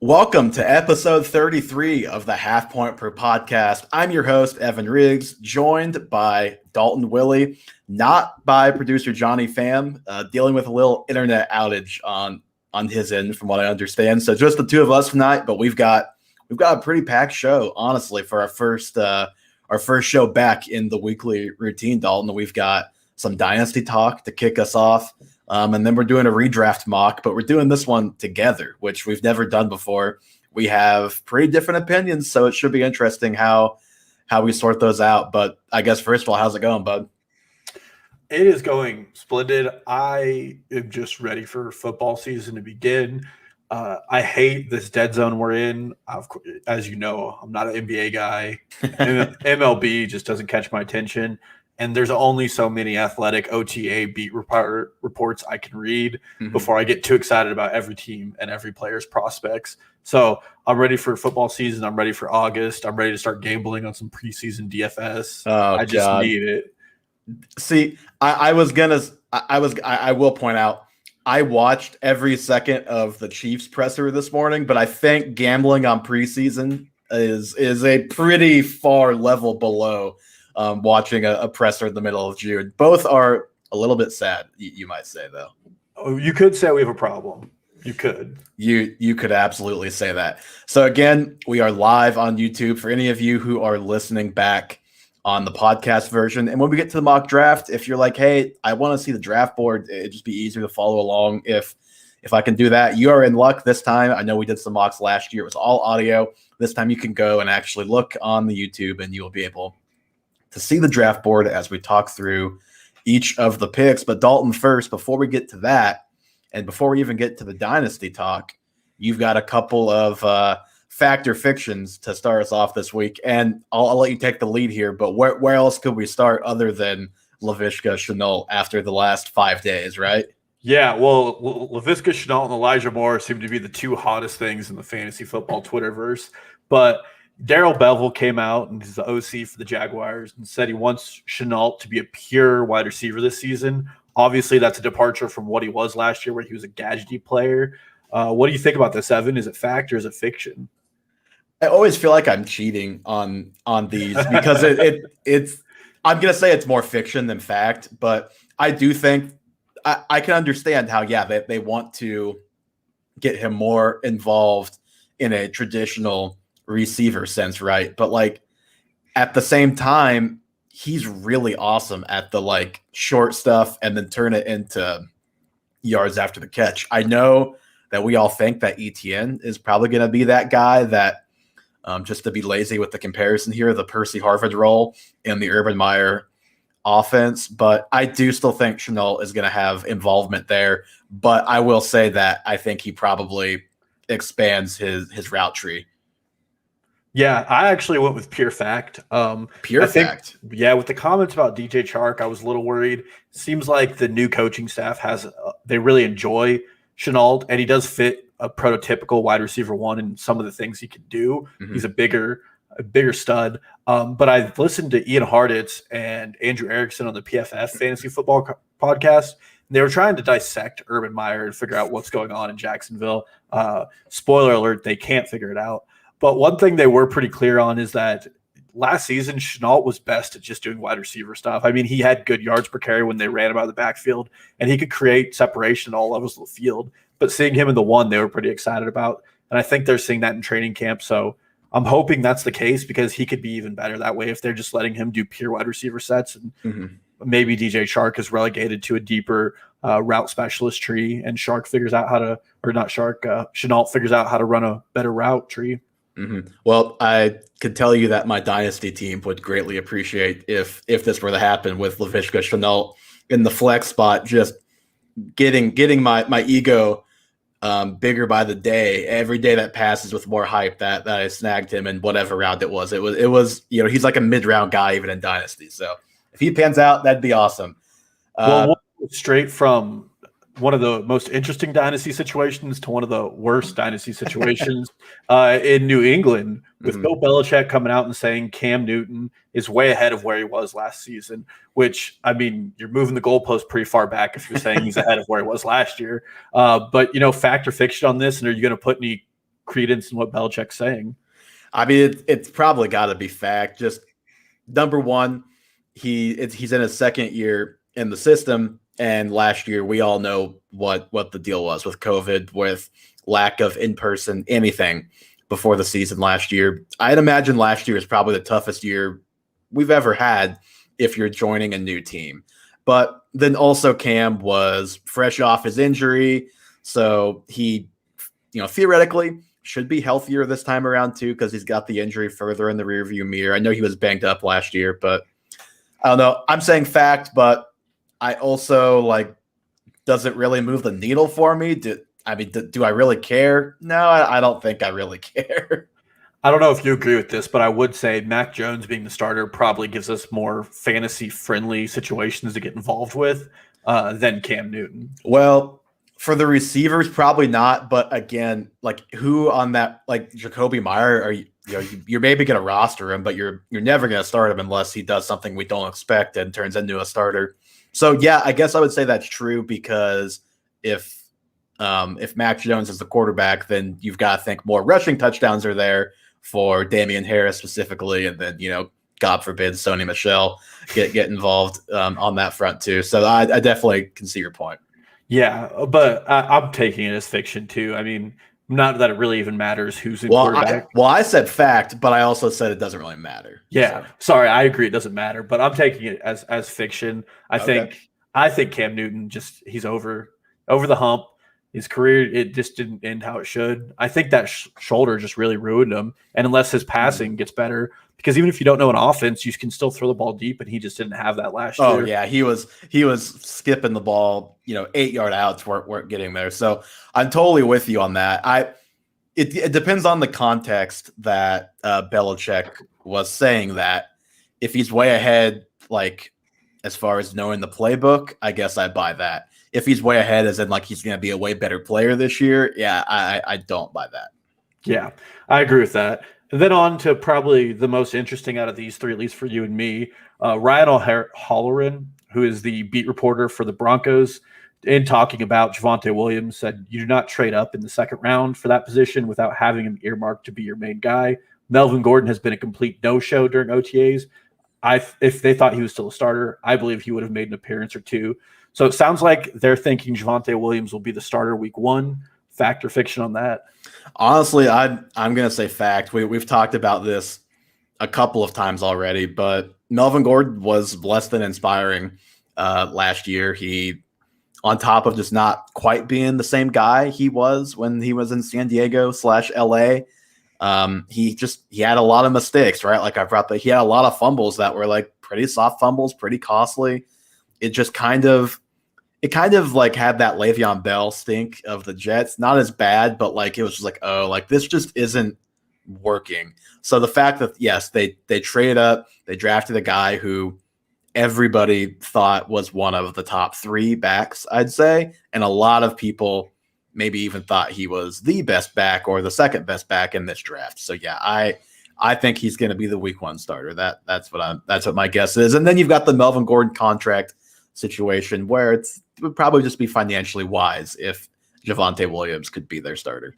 Welcome to episode 33 of the Half Point Per podcast. I'm your host, Evan Riggs, joined by Dalton Willie, not by producer Johnny Pham, dealing with a little internet outage on his end, from what I understand. So just the two of us tonight, but we've got a pretty packed show, honestly, for our first show back in the weekly routine, Dalton. We've got some Dynasty talk to kick us off. And then we're doing a redraft mock, but we're doing this one together, which we've never done before. We have pretty different opinions, so it should be interesting how we sort those out. But I guess, first of all, how's it going, bud? It is going splendid. I am just ready for football season to begin. I hate this dead zone we're in. As you know, I'm not an NBA guy. MLB just doesn't catch my attention. And there's only so many athletic OTA beat reports I can read before I get too excited about every team and every player's prospects. So I'm ready for football season. I'm ready for August. I'm ready to start gambling on some preseason DFS. I just need it. See, I will point out, I watched every second of the Chiefs presser this morning, but I think gambling on preseason is a pretty far level below watching a presser in the middle of June. Both are a little bit sad, you might say, though. Oh, you could say we have a problem. You could. You could absolutely say that. So again, we are live on YouTube for any of you who are listening back on the podcast version. And when we get to the mock draft, if you're like, hey, I want to see the draft board, it'd just be easier to follow along if I can do that. You are in luck this time. I know we did some mocks last year. It was all audio. This time you can go and actually look on the YouTube and you'll be able to see the draft board as we talk through each of the picks. But Dalton, first, before we get to that, and before we even get to the Dynasty talk, you've got a couple of fact or fictions to start us off this week. And I'll let you take the lead here, but where else could we start other than Laviska Shenault after the last 5 days, right? Yeah, well, Laviska Shenault and Elijah Moore seem to be the two hottest things in the fantasy football Twitterverse. But Darrell Bevell came out, and he's the OC for the Jaguars, and said he wants Shenault to be a pure wide receiver this season. Obviously, that's a departure from what he was last year, where he was a gadgety player. What do you think about this, Evan? Is it fact or is it fiction? I always feel like I'm cheating on these because it's I'm gonna say it's more fiction than fact, but I do think I can understand how they want to get him more involved in a traditional receiver sense, right? But like at the same time, he's really awesome at the short stuff and then turn it into yards after the catch. I know that we all think that ETN is probably going to be that guy that, just to be lazy with the comparison here, the Percy Harvin role in the Urban Meyer offense, but I do still think Shenault is going to have involvement there. But I will say that I think he probably expands his route tree. Yeah, I actually went with pure fact. Fact. Yeah, with the comments about DJ Chark, I was a little worried. Seems like the new coaching staff they really enjoy Shenault, and he does fit a prototypical wide receiver one in some of the things he can do. Mm-hmm. He's a bigger stud. But I listened to Ian Harditz and Andrew Erickson on the PFF Fantasy Football podcast. And they were trying to dissect Urban Meyer and figure out what's going on in Jacksonville. Spoiler alert, they can't figure it out. But one thing they were pretty clear on is that last season, Shenault was best at just doing wide receiver stuff. I mean, he had good yards per carry when they ran him out of the backfield, and he could create separation at all levels of the field. But seeing him in the one, they were pretty excited about. And I think they're seeing that in training camp. So I'm hoping that's the case because he could be even better that way if they're just letting him do pure wide receiver sets. And maybe DJ Chark is relegated to a deeper route specialist tree, and Shenault figures out how to run a better route tree. Mm-hmm. Well, I could tell you that my Dynasty team would greatly appreciate if this were to happen with Laviska Shenault in the flex spot, just getting my ego bigger by the day. Every day that passes with more hype that I snagged him in whatever round it was. It was he's like a mid-round guy even in Dynasty. So if he pans out, that'd be awesome. Well, straight from one of the most interesting dynasty situations to one of the worst dynasty situations in New England, with Bill Belichick coming out and saying Cam Newton is way ahead of where he was last season, which, I mean, you're moving the goalpost pretty far back if you're saying he's ahead of where he was last year. But, fact or fiction on this, and are you going to put any credence in what Belichick's saying. I mean, it's probably got to be fact. Just number one, he's in his second year in the system, and last year we all know what the deal was with COVID, with lack of in-person anything before the season last year. I'd imagine last year is probably the toughest year we've ever had if you're joining a new team. But then also Cam was fresh off his injury, so he, theoretically should be healthier this time around too, because he's got the injury further in the rearview mirror. I know he was banged up last year, but I don't know. I'm saying fact, but I also does it really move the needle for me? Do I really care? No, I don't think I really care. I don't know if you agree with this, but I would say Mac Jones being the starter probably gives us more fantasy-friendly situations to get involved with than Cam Newton. Well, for the receivers, probably not. But again, who on that, Jacoby Meyer, are you're maybe going to roster him, but you're never going to start him unless he does something we don't expect and turns into a starter. So yeah, I guess I would say that's true, because if Mac Jones is the quarterback, then you've got to think more rushing touchdowns are there for Damian Harris specifically, and then God forbid Sony Michel get involved on that front too. So I definitely can see your point. Yeah, but I'm taking it as fiction too. I mean, not that it really even matters who's in quarterback. I said fact, but I also said it doesn't really matter. Yeah, so. Sorry, I agree it doesn't matter, but I'm taking it as fiction. I think Cam Newton he's over the hump. His career, it just didn't end how it should. I think that shoulder just really ruined him. And unless his passing gets better, because even if you don't know an offense, you can still throw the ball deep, and he just didn't have that last year. Oh yeah, he was skipping the ball. 8-yard outs weren't getting there. So I'm totally with you on that. It depends on the context that Belichick was saying that. If he's way ahead, as far as knowing the playbook, I guess I buy that. If he's way ahead, as in he's going to be a way better player this year, yeah, I don't buy that. Yeah, I agree with that. And then on to probably the most interesting out of these three, at least for you and me, Ryan O'Halloran, who is the beat reporter for the Broncos, in talking about Javonte Williams, said you do not trade up in the second round for that position without having him earmarked to be your main guy. Melvin Gordon has been a complete no-show during OTAs. If they thought he was still a starter, I believe he would have made an appearance or two. So it sounds like they're thinking Javonte Williams will be the starter week 1. Fact or fiction on that? Honestly, I'm going to say fact. We've talked about this a couple of times already, but Melvin Gordon was less than inspiring last year. He, on top of just not quite being the same guy he was when he was in San Diego /LA, he had a lot of mistakes, right? I brought he had a lot of fumbles that were pretty soft fumbles, pretty costly. It just kind of had that Le'Veon Bell stink of the Jets. Not as bad, but it was just this just isn't working. So the fact that, yes, they traded up, they drafted a guy who everybody thought was one of the top 3 backs, I'd say. And a lot of people maybe even thought he was the best back or the second best back in this draft. So yeah, I think he's going to be the week 1 starter. That's what my guess is. And then you've got the Melvin Gordon contract situation where it would probably just be financially wise if Javonte Williams could be their starter.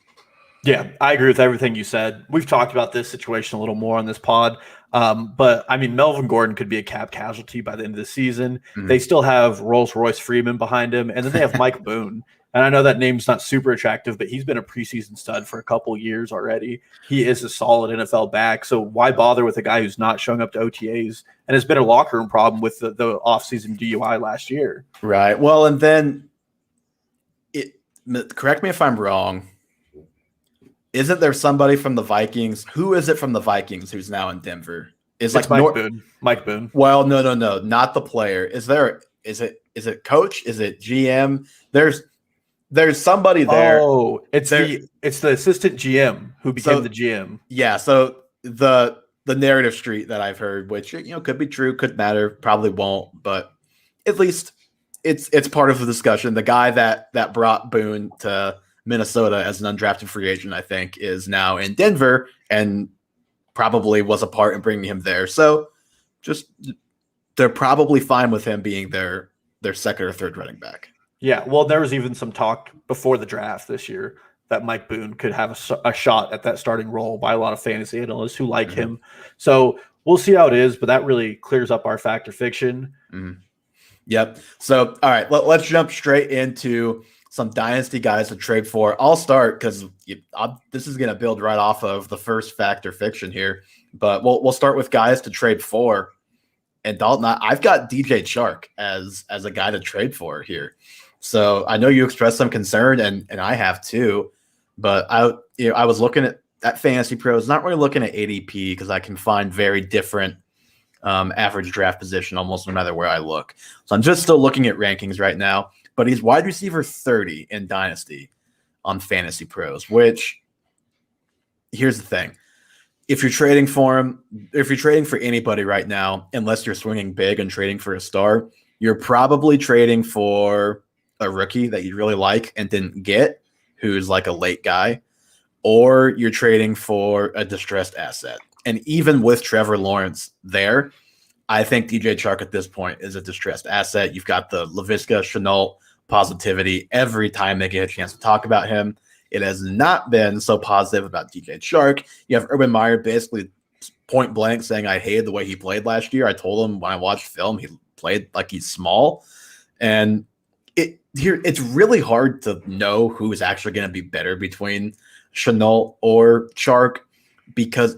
Yeah, I agree with everything you said. We've talked about this situation a little more on this pod. But I mean, Melvin Gordon could be a cap casualty by the end of the season. Mm-hmm. They still have Rolls-Royce Freeman behind him, and then they have Mike Boone. And I know that name's not super attractive, but he's been a preseason stud for a couple years already. He is a solid NFL back. So why bother with a guy who's not showing up to OTAs and has been a locker room problem with the offseason DUI last year? Right. Well, and then correct me if I'm wrong. Isn't there somebody from the Vikings? Who is it from the Vikings who's now in Denver? It's Mike Boone. Mike Boone. Well, no, not the player. Is it coach? Is it GM? There's somebody there. Oh, it's the assistant GM who became the GM. Yeah, so the narrative street that I've heard, which could be true, could matter, probably won't, but at least it's part of the discussion. The guy that brought Boone to Minnesota as an undrafted free agent, I think, is now in Denver and probably was a part in bringing him there. So just they're probably fine with him being their second or third running back. Yeah, well, there was even some talk before the draft this year that Mike Boone could have a shot at that starting role by a lot of fantasy analysts who like Mm-hmm. him. So we'll see how it is, but that really clears up our fact or fiction. Mm-hmm. Yep. So, all right, let's jump straight into some dynasty guys to trade for. I'll start because this is going to build right off of the first fact or fiction here, but we'll start with guys to trade for. And Dalton, I've got DJ Chark as a guy to trade for here. So I know you expressed some concern, and I have too. But I was looking at Fantasy Pros, not really looking at ADP because I can find very different average draft position almost no matter where I look. So I'm just still looking at rankings right now. But he's wide receiver 30 in Dynasty on Fantasy Pros, which here's the thing. If you're trading for him, if you're trading for anybody right now, unless you're swinging big and trading for a star, you're probably trading for a rookie that you really like and didn't get, who's like a late guy, or you're trading for a distressed asset. And even with Trevor Lawrence there, I think DJ Chark at this point is a distressed asset. You've got the Laviska Shenault positivity every time they get a chance to talk about him. It has not been so positive about DJ Chark. You have Urban Meyer basically point blank saying, I hated the way he played last year. I told him when I watched film, he played like he's small. And it's really hard to know who is actually going to be better between Shenault or Chark because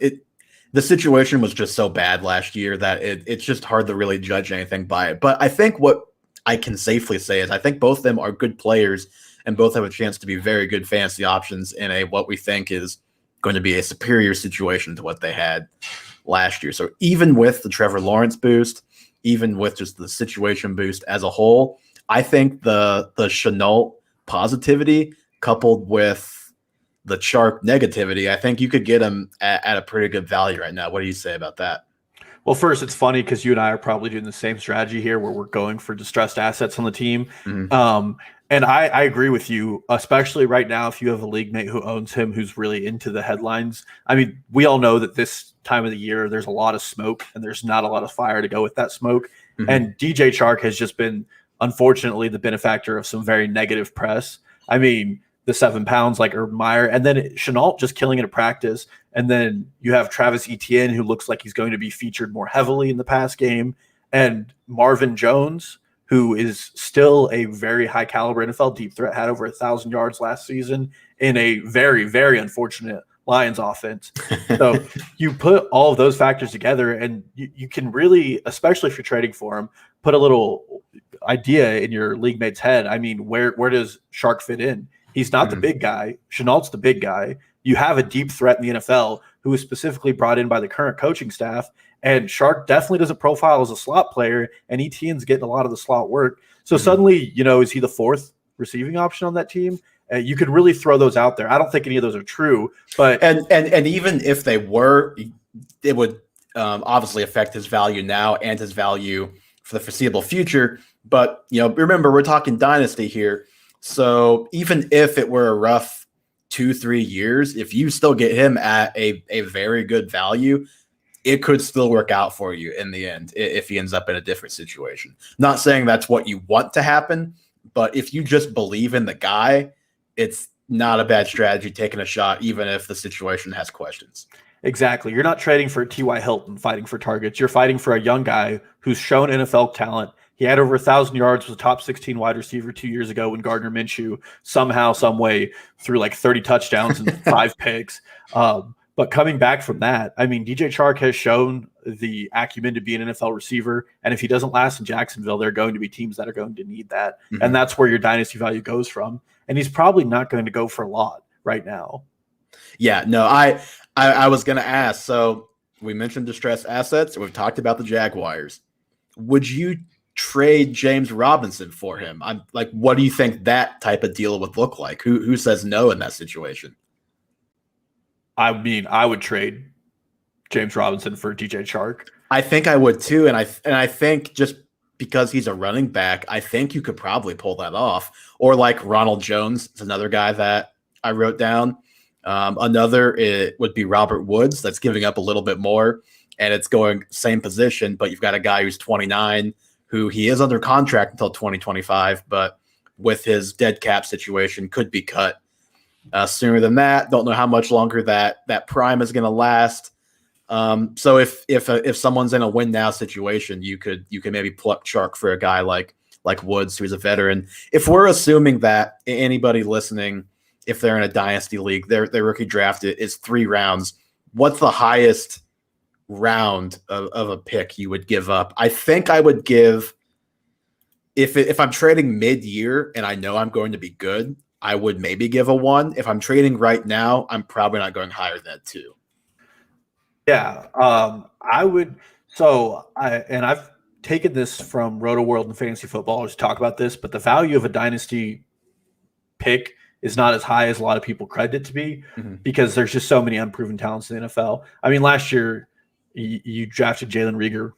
the situation was just so bad last year that it's just hard to really judge anything by it. But I think what I can safely say is I think both of them are good players and both have a chance to be very good fantasy options in what we think is going to be a superior situation to what they had last year. So even with the Trevor Lawrence boost, even with just the situation boost as a whole, I think the Shenault positivity coupled with the Chark negativity, I think you could get him at a pretty good value right now. What do you say about that? Well, first, it's funny because you and I are probably doing the same strategy here where we're going for distressed assets on the team. Mm-hmm. And I agree with you, especially right now if you have a league mate who owns him who's really into the headlines. I mean, we all know that this time of the year there's a lot of smoke and there's not a lot of fire to go with that smoke. Mm-hmm. And DJ Chark has just been, unfortunately, the benefactor of some very negative press. I mean, the 7 pounds like Urban Meyer, and then Shenault just killing it at practice. And then you have Travis Etienne, who looks like he's going to be featured more heavily in the pass game, and Marvin Jones, who is still a very high caliber NFL deep threat, had over 1,000 yards last season in a very, very unfortunate Lions offense. So you put all of those factors together and you can really, especially if you're trading for him, put a little idea in your league mate's head. I mean, where does Chark fit in? He's not the big guy. Shenault's the big guy. You have a deep threat in the NFL who is specifically brought in by the current coaching staff. And Chark definitely doesn't profile as a slot player, and Etienne's getting a lot of the slot work. So suddenly, is he the fourth receiving option on that team? You could really throw those out there. I don't think any of those are true, but and even if they were, it would obviously affect his value now and his value for the foreseeable future. But remember, we're talking dynasty here. So even if it were a rough 2-3 years, if you still get him at a very good value, it could still work out for you in the end if he ends up in a different situation. Not saying that's what you want to happen, but if you just believe in the guy, it's not a bad strategy taking a shot, even if the situation has questions. Exactly. You're not trading for T.Y. Hilton fighting for targets. You're fighting for a young guy who's shown NFL talent. He had over 1,000 yards, was a top 16 wide receiver 2 years ago when Gardner Minshew somehow, some way threw like 30 touchdowns and 5 picks. But coming back from that, I mean, DJ Chark has shown the acumen to be an NFL receiver. And if he doesn't last in Jacksonville, there are going to be teams that are going to need that. Mm-hmm. And that's where your dynasty value goes from. And he's probably not going to go for a lot right now. Yeah, no, I was going to ask. So we mentioned distressed assets. We've talked about the Jaguars. Would you trade James Robinson for him? I'm like, what do you think that type of deal would look like? Who says no in that situation? I mean, I would trade James Robinson for DJ Chark. I think I would too, and I think just because he's a running back, I think you could probably pull that off. Or like Ronald Jones is another guy that I wrote down. Another it would be Robert Woods. That's giving up a little bit more, and it's going same position, but you've got a guy who's 29, who he is under contract until 2025, but with his dead cap situation could be cut sooner than that. Don't know how much longer that prime is going to last. So if someone's in a win now situation, you could maybe pluck Chark for a guy like Woods, who's a veteran. If we're assuming that anybody listening, if they're in a dynasty league, their rookie draft is 3 rounds, what's the highest round of a pick you would give up? I think I would give, if I'm trading mid-year and I know I'm going to be good, I would maybe give a 1. If I'm trading right now, I'm probably not going higher than 2. Yeah, I would. I've taken this from Roto World and Fantasy Football to talk about this, but the value of a dynasty pick is not as high as a lot of people credit it to be, because there's just so many unproven talents in the NFL. I mean, last year you drafted Jalen Reagor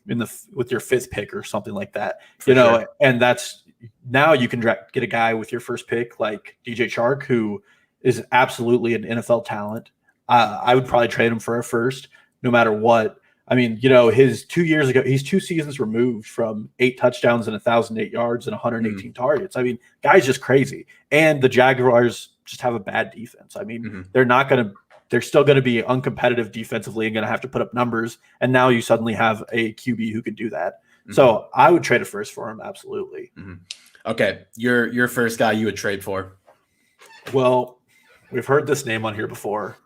with your 5th pick or something like that, sure. And that's now you can get a guy with your first pick like DJ Chark, who is absolutely an NFL talent. I would probably trade him for a first, no matter what. I mean, his 2 years ago, he's 2 seasons removed from 8 touchdowns and 1,008 yards and 118 targets. I mean, guy's just crazy. And the Jaguars just have a bad defense. I mean, they're still going to be uncompetitive defensively and going to have to put up numbers. And now you suddenly have a QB who could do that. So I would trade a first for him. Absolutely. Okay. Your first guy you would trade for. Well, we've heard this name on here before.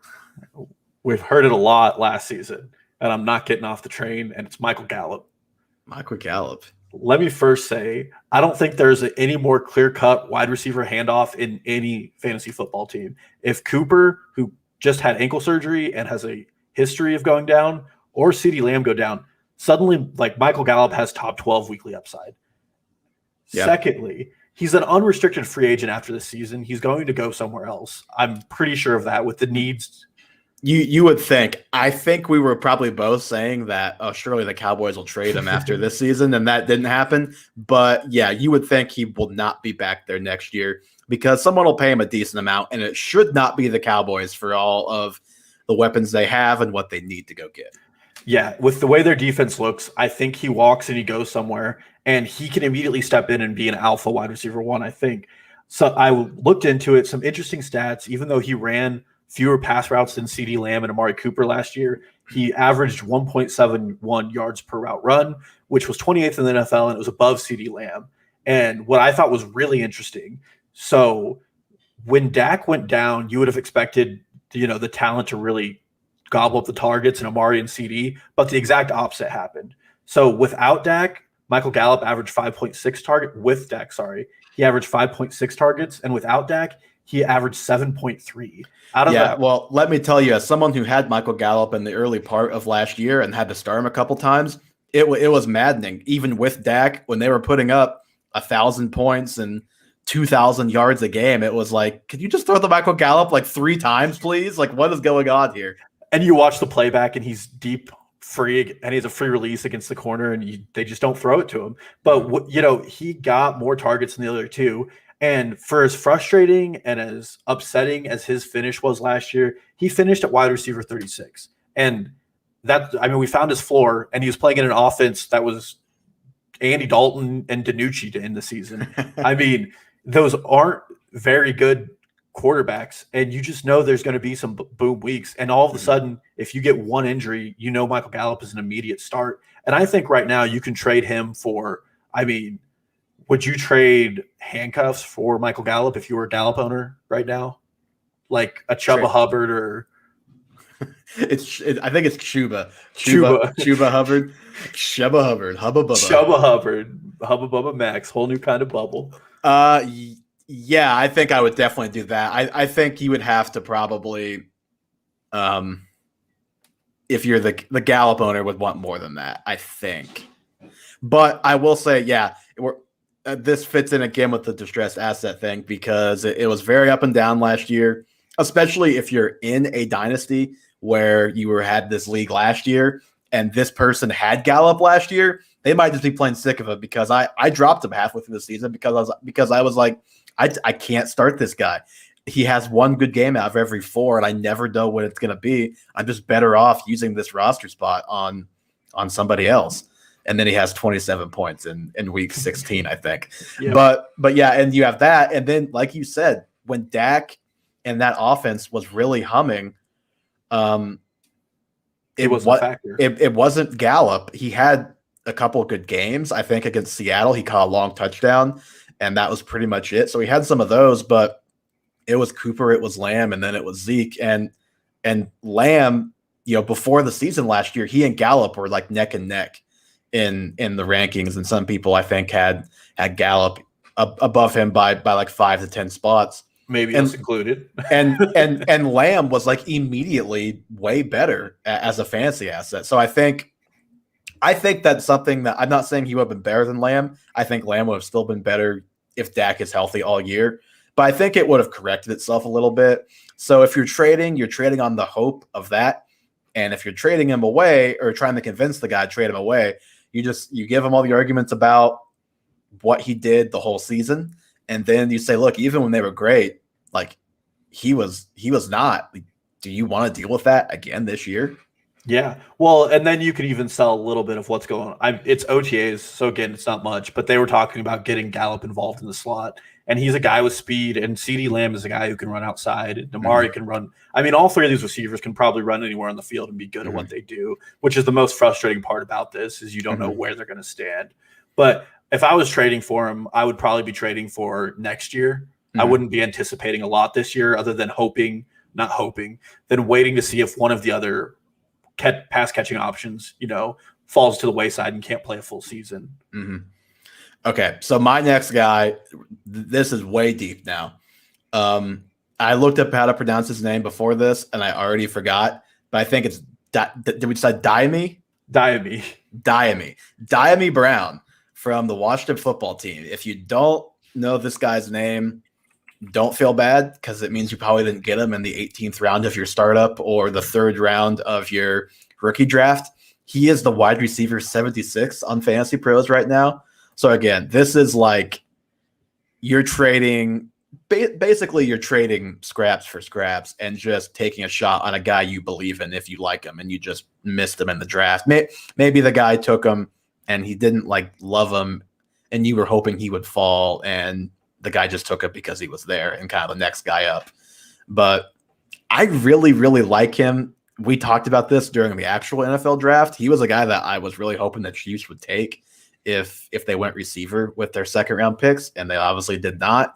We've heard it a lot last season, and I'm not getting off the train, and it's Michael Gallup. Michael Gallup. Let me first say, I don't think there's any more clear-cut wide receiver handoff in any fantasy football team. If Cooper, who just had ankle surgery and has a history of going down, or CeeDee Lamb go down, suddenly, like, Michael Gallup has top 12 weekly upside. Yep. Secondly, he's an unrestricted free agent after this season. He's going to go somewhere else. I'm pretty sure of that with the needs. You would think. I think we were probably both saying that, surely the Cowboys will trade him after this season, and that didn't happen. But, yeah, you would think he will not be back there next year because someone will pay him a decent amount, and it should not be the Cowboys for all of the weapons they have and what they need to go get. Yeah, with the way their defense looks, I think he walks and he goes somewhere, and he can immediately step in and be an alpha wide receiver 1, I think. So I looked into it, some interesting stats. Even though he ran fewer pass routes than CeeDee Lamb and Amari Cooper last year, he averaged 1.71 yards per route run, which was 28th in the NFL, and it was above CeeDee Lamb. And what I thought was really interesting, so when Dak went down, you would have expected the talent to really gobble up the targets in Amari and CD, but the exact opposite happened. So without Dak, Michael Gallup averaged 5.6 target with Dak. Sorry, he averaged 5.6 targets, and without Dak, he averaged 7.3. Out of that, well, let me tell you, as someone who had Michael Gallup in the early part of last year and had to start him a couple times, it was maddening. Even with Dak, when they were putting up 1,000 points and 2,000 yards a game, it was like, could you just throw the Michael Gallup like 3 times, please? Like, what is going on here? And you watch the playback, and he's deep free, and he has a free release against the corner, and they just don't throw it to him. But he got more targets than the other two. And for as frustrating and as upsetting as his finish was last year, he finished at wide receiver 36. And we found his floor, and he was playing in an offense that was Andy Dalton and DiNucci to end the season. I mean, those aren't very good quarterbacks, and you just know there's going to be some boom weeks. And all of a sudden, if you get one injury, Michael Gallup is an immediate start. And I think right now you can trade him for, would you trade handcuffs for Michael Gallup if you were a Gallup owner right now? Like a Chuba Hubbard or I think it's Chuba Hubbard. Chuba Hubbard. Hubba Bubba. Chuba Hubbard. Hubba Bubba Max. Whole new kind of bubble. Yeah, I think I would definitely do that. I think you would have to probably, if you're the Gallup owner, would want more than that, I think. But I will say, yeah, this fits in again with the distressed asset thing because it was very up and down last year, especially if you're in a dynasty where you had this league last year and this person had Gallup last year. They might just be playing sick of it because I dropped him halfway through the season because I was like, I can't start this guy. He has one good game out of every 4, and I never know what it's going to be. I'm just better off using this roster spot on somebody else. And then he has 27 points in week 16, I think. Yep. But yeah, and you have that. And then, like you said, when Dak and that offense was really humming. It wasn't a factor. It wasn't Gallup. He had a couple of good games. I think against Seattle, he caught a long touchdown, and that was pretty much it. So he had some of those, but it was Cooper, it was Lamb, and then it was Zeke. And Lamb, before the season last year, he and Gallup were like neck and neck in the rankings, and some people I think had Gallup above him by like 5 to 10 spots. Maybe us included. and Lamb was like immediately way better as a fantasy asset. So I think that's something that I'm not saying he would have been better than Lamb. I think Lamb would have still been better if Dak is healthy all year. But I think it would have corrected itself a little bit. So if you're trading on the hope of that. And if you're trading him away or trying to convince the guy to trade him away, you give him all the arguments about what he did the whole season. And then you say, look, even when they were great, like he was not. Do you want to deal with that again this year? Yeah. Well, and then you could even sell a little bit of what's going on. It's OTAs, so again, it's not much, but they were talking about getting Gallup involved in the slot. And he's a guy with speed, and CeeDee Lamb is a guy who can run outside, and Damari can run. I mean, all three of these receivers can probably run anywhere on the field and be good at what they do, which is the most frustrating part about this is you don't know where they're going to stand. But if I was trading for him, I would probably be trading for next year. I wouldn't be anticipating a lot this year other than then waiting to see if one of the other pass catching options, falls to the wayside and can't play a full season. Okay, so my next guy, this is way deep now. I looked up how to pronounce his name before this, and I already forgot, but I think it's did we decide Diami? Diami Brown from the Washington football team. If you don't know this guy's name, don't feel bad because it means you probably didn't get him in the 18th round of your startup or the 3rd round of your rookie draft. He is the wide receiver 76 on Fantasy Pros right now. So again, this is like you're trading basically you're trading scraps for scraps and just taking a shot on a guy you believe in if you like him and you just missed him in the draft. Maybe the guy took him and he didn't like love him and you were hoping he would fall and the guy just took it because he was there and kind of the next guy up. But I really, really like him. We talked about this during the actual NFL draft. He was a guy that I was really hoping the Chiefs would take if they went receiver with their 2nd round picks, and they obviously did not.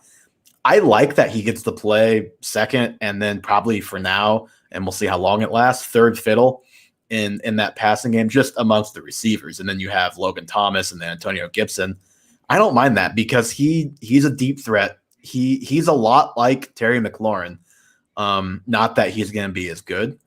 I like that he gets to play 2nd and then probably for now, and we'll see how long it lasts, 3rd fiddle in that passing game just amongst the receivers. And then you have Logan Thomas and then Antonio Gibson. I don't mind that because he's a deep threat. He's a lot like Terry McLaurin. Not that he's going to be as good,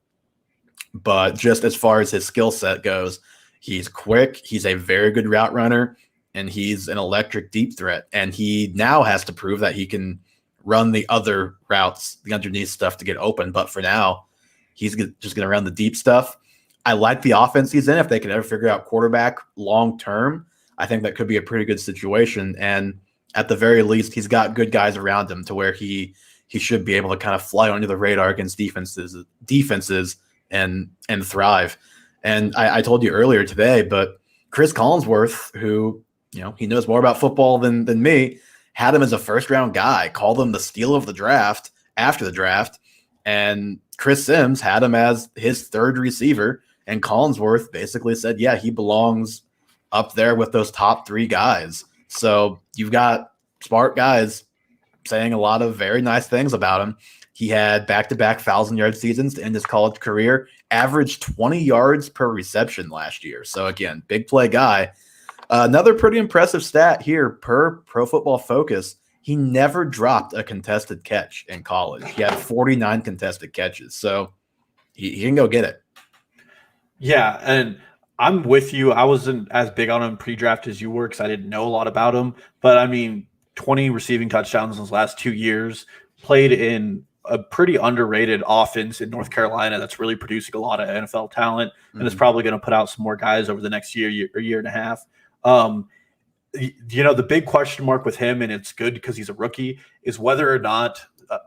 but just as far as his skill set goes, he's quick. He's a very good route runner, and he's an electric deep threat. And he now has to prove that he can run the other routes, the underneath stuff to get open. But for now, he's just going to run the deep stuff. I like the offense he's in. If they can ever figure out quarterback long term, I think that could be a pretty good situation. And at the very least, he's got good guys around him to where he should be able to kind of fly under the radar against defenses and thrive. And I told you earlier today, but Chris Collinsworth, who, he knows more about football than me, had him as a 1st round guy, called him the steal of the draft after the draft. And Chris Sims had him as his 3rd receiver. And Collinsworth basically said, yeah, he belongs up there with those top 3 guys. So you've got smart guys saying a lot of very nice things about him. He had back-to-back 1,000-yard seasons to end his college career, averaged 20 yards per reception last year. So again, big play guy. Another pretty impressive stat here per Pro Football Focus. He never dropped a contested catch in college. He had 49 contested catches. So he can go get it. Yeah, and I'm with you. I wasn't as big on him pre-draft as you were because I didn't know a lot about him. But, 20 receiving touchdowns in his last 2 years, played in a pretty underrated offense in North Carolina that's really producing a lot of NFL talent and is probably going to put out some more guys over the next year and a half. The big question mark with him, and it's good because he's a rookie, is whether or not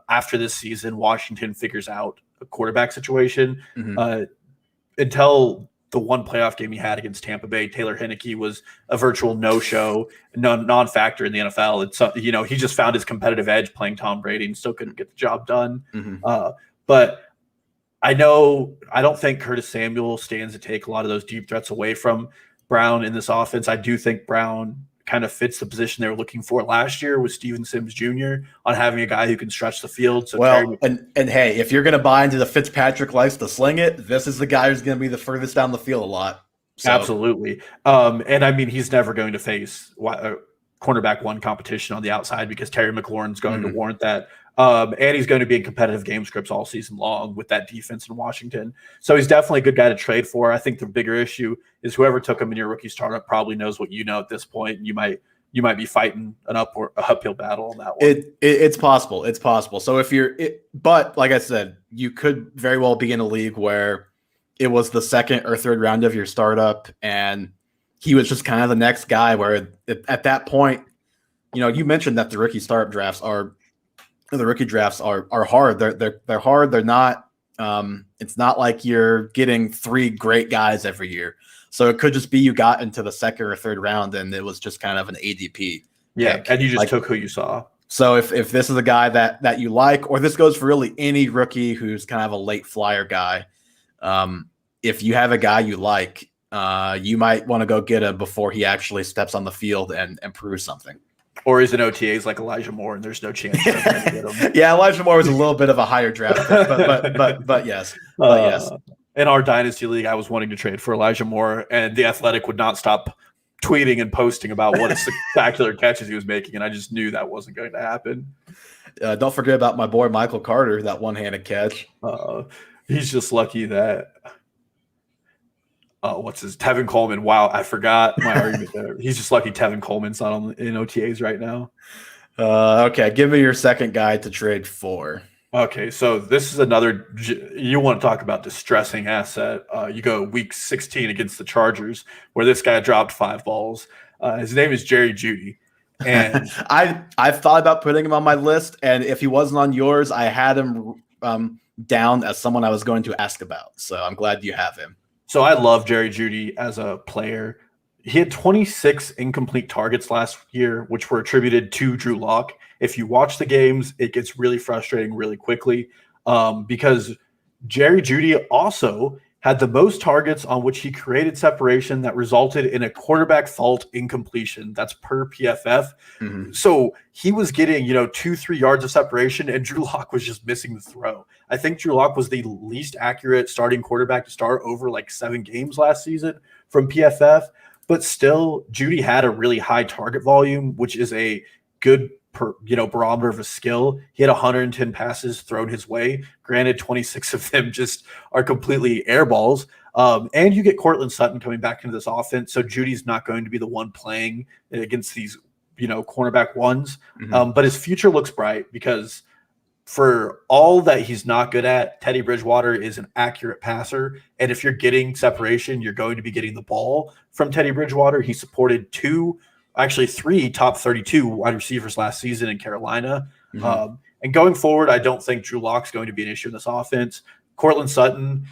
after this season Washington figures out a quarterback situation. Until the one playoff game he had against Tampa Bay, Taylor Heineke was a virtual no-show, non-factor in the NFL. It's he just found his competitive edge playing Tom Brady and still couldn't get the job done. But I don't think Curtis Samuel stands to take a lot of those deep threats away from Brown in this offense. I do think Brown kind of fits the position they were looking for last year with Steven Sims Jr. on having a guy who can stretch the field. So and hey, if you're going to buy into the Fitzpatrick likes to sling it, this is the guy who's going to be the furthest down the field a lot. So. Absolutely. And I mean, he's never going to face cornerback one competition on the outside because Terry McLaurin's going to warrant that. And he's going to be in competitive game scripts all season long with that defense in Washington. So he's definitely a good guy to trade for. I think the bigger issue is whoever took him in your rookie startup probably knows what you know at this point. You might be fighting an uphill battle on that one. It's possible. It's possible. So but like I said, you could very well be in a league where it was the second or third round of your startup and he was just kind of the next guy where at that point, you mentioned that the rookie startup drafts are hard. They're hard. They're not. It's not like you're getting 3 great guys every year. So it could just be you got into the second or third round and it was just kind of an ADP. Yeah, pick. And you just took who you saw. So if this is a guy that you like, or this goes for really any rookie who's kind of a late flyer guy, if you have a guy you like, you might want to go get him before he actually steps on the field and proves something. Or is an OTAs like Elijah Moore, and there's no chance to get him. Yeah, Elijah Moore was a little bit of a higher draft pick, but yes. Yes. In our Dynasty League, I was wanting to trade for Elijah Moore, and The Athletic would not stop tweeting and posting about what spectacular catches he was making, and I just knew that wasn't going to happen. Don't forget about my boy Michael Carter, that one-handed catch. He's just lucky that Tevin Coleman. Wow, I forgot my argument there. He's just lucky Tevin Coleman's not in OTAs right now. Okay, give me your second guy to trade for. Okay, so this is another – you want to talk about distressing asset. You go week 16 against the Chargers where this guy dropped 5 balls. His name is Jerry Jeudy. And I've thought about putting him on my list, and if he wasn't on yours, I had him down as someone I was going to ask about. So I'm glad you have him. So I love Jerry Jeudy as a player. He had 26 incomplete targets last year, which were attributed to Drew Lock. If you watch the games, it gets really frustrating really quickly because Jerry Jeudy also had the most targets on which he created separation that resulted in a quarterback fault incompletion. That's per PFF. So he was getting, 2-3 yards of separation, and Drew Lock was just missing the throw. I think Drew Lock was the least accurate starting quarterback to start over 7 games last season from PFF. But still, Jeudy had a really high target volume, which is a good barometer of a skill. He had 110 passes thrown his way. Granted, 26 of them just are completely air balls. And you get Cortland Sutton coming back into this offense. So Judy's not going to be the one playing against these, cornerback ones. But his future looks bright because for all that he's not good at, Teddy Bridgewater is an accurate passer. And if you're getting separation, you're going to be getting the ball from Teddy Bridgewater. He supported 3 top 32 wide receivers last season in Carolina. And going forward, I don't think Drew Lock's going to be an issue in this offense. Cortland Sutton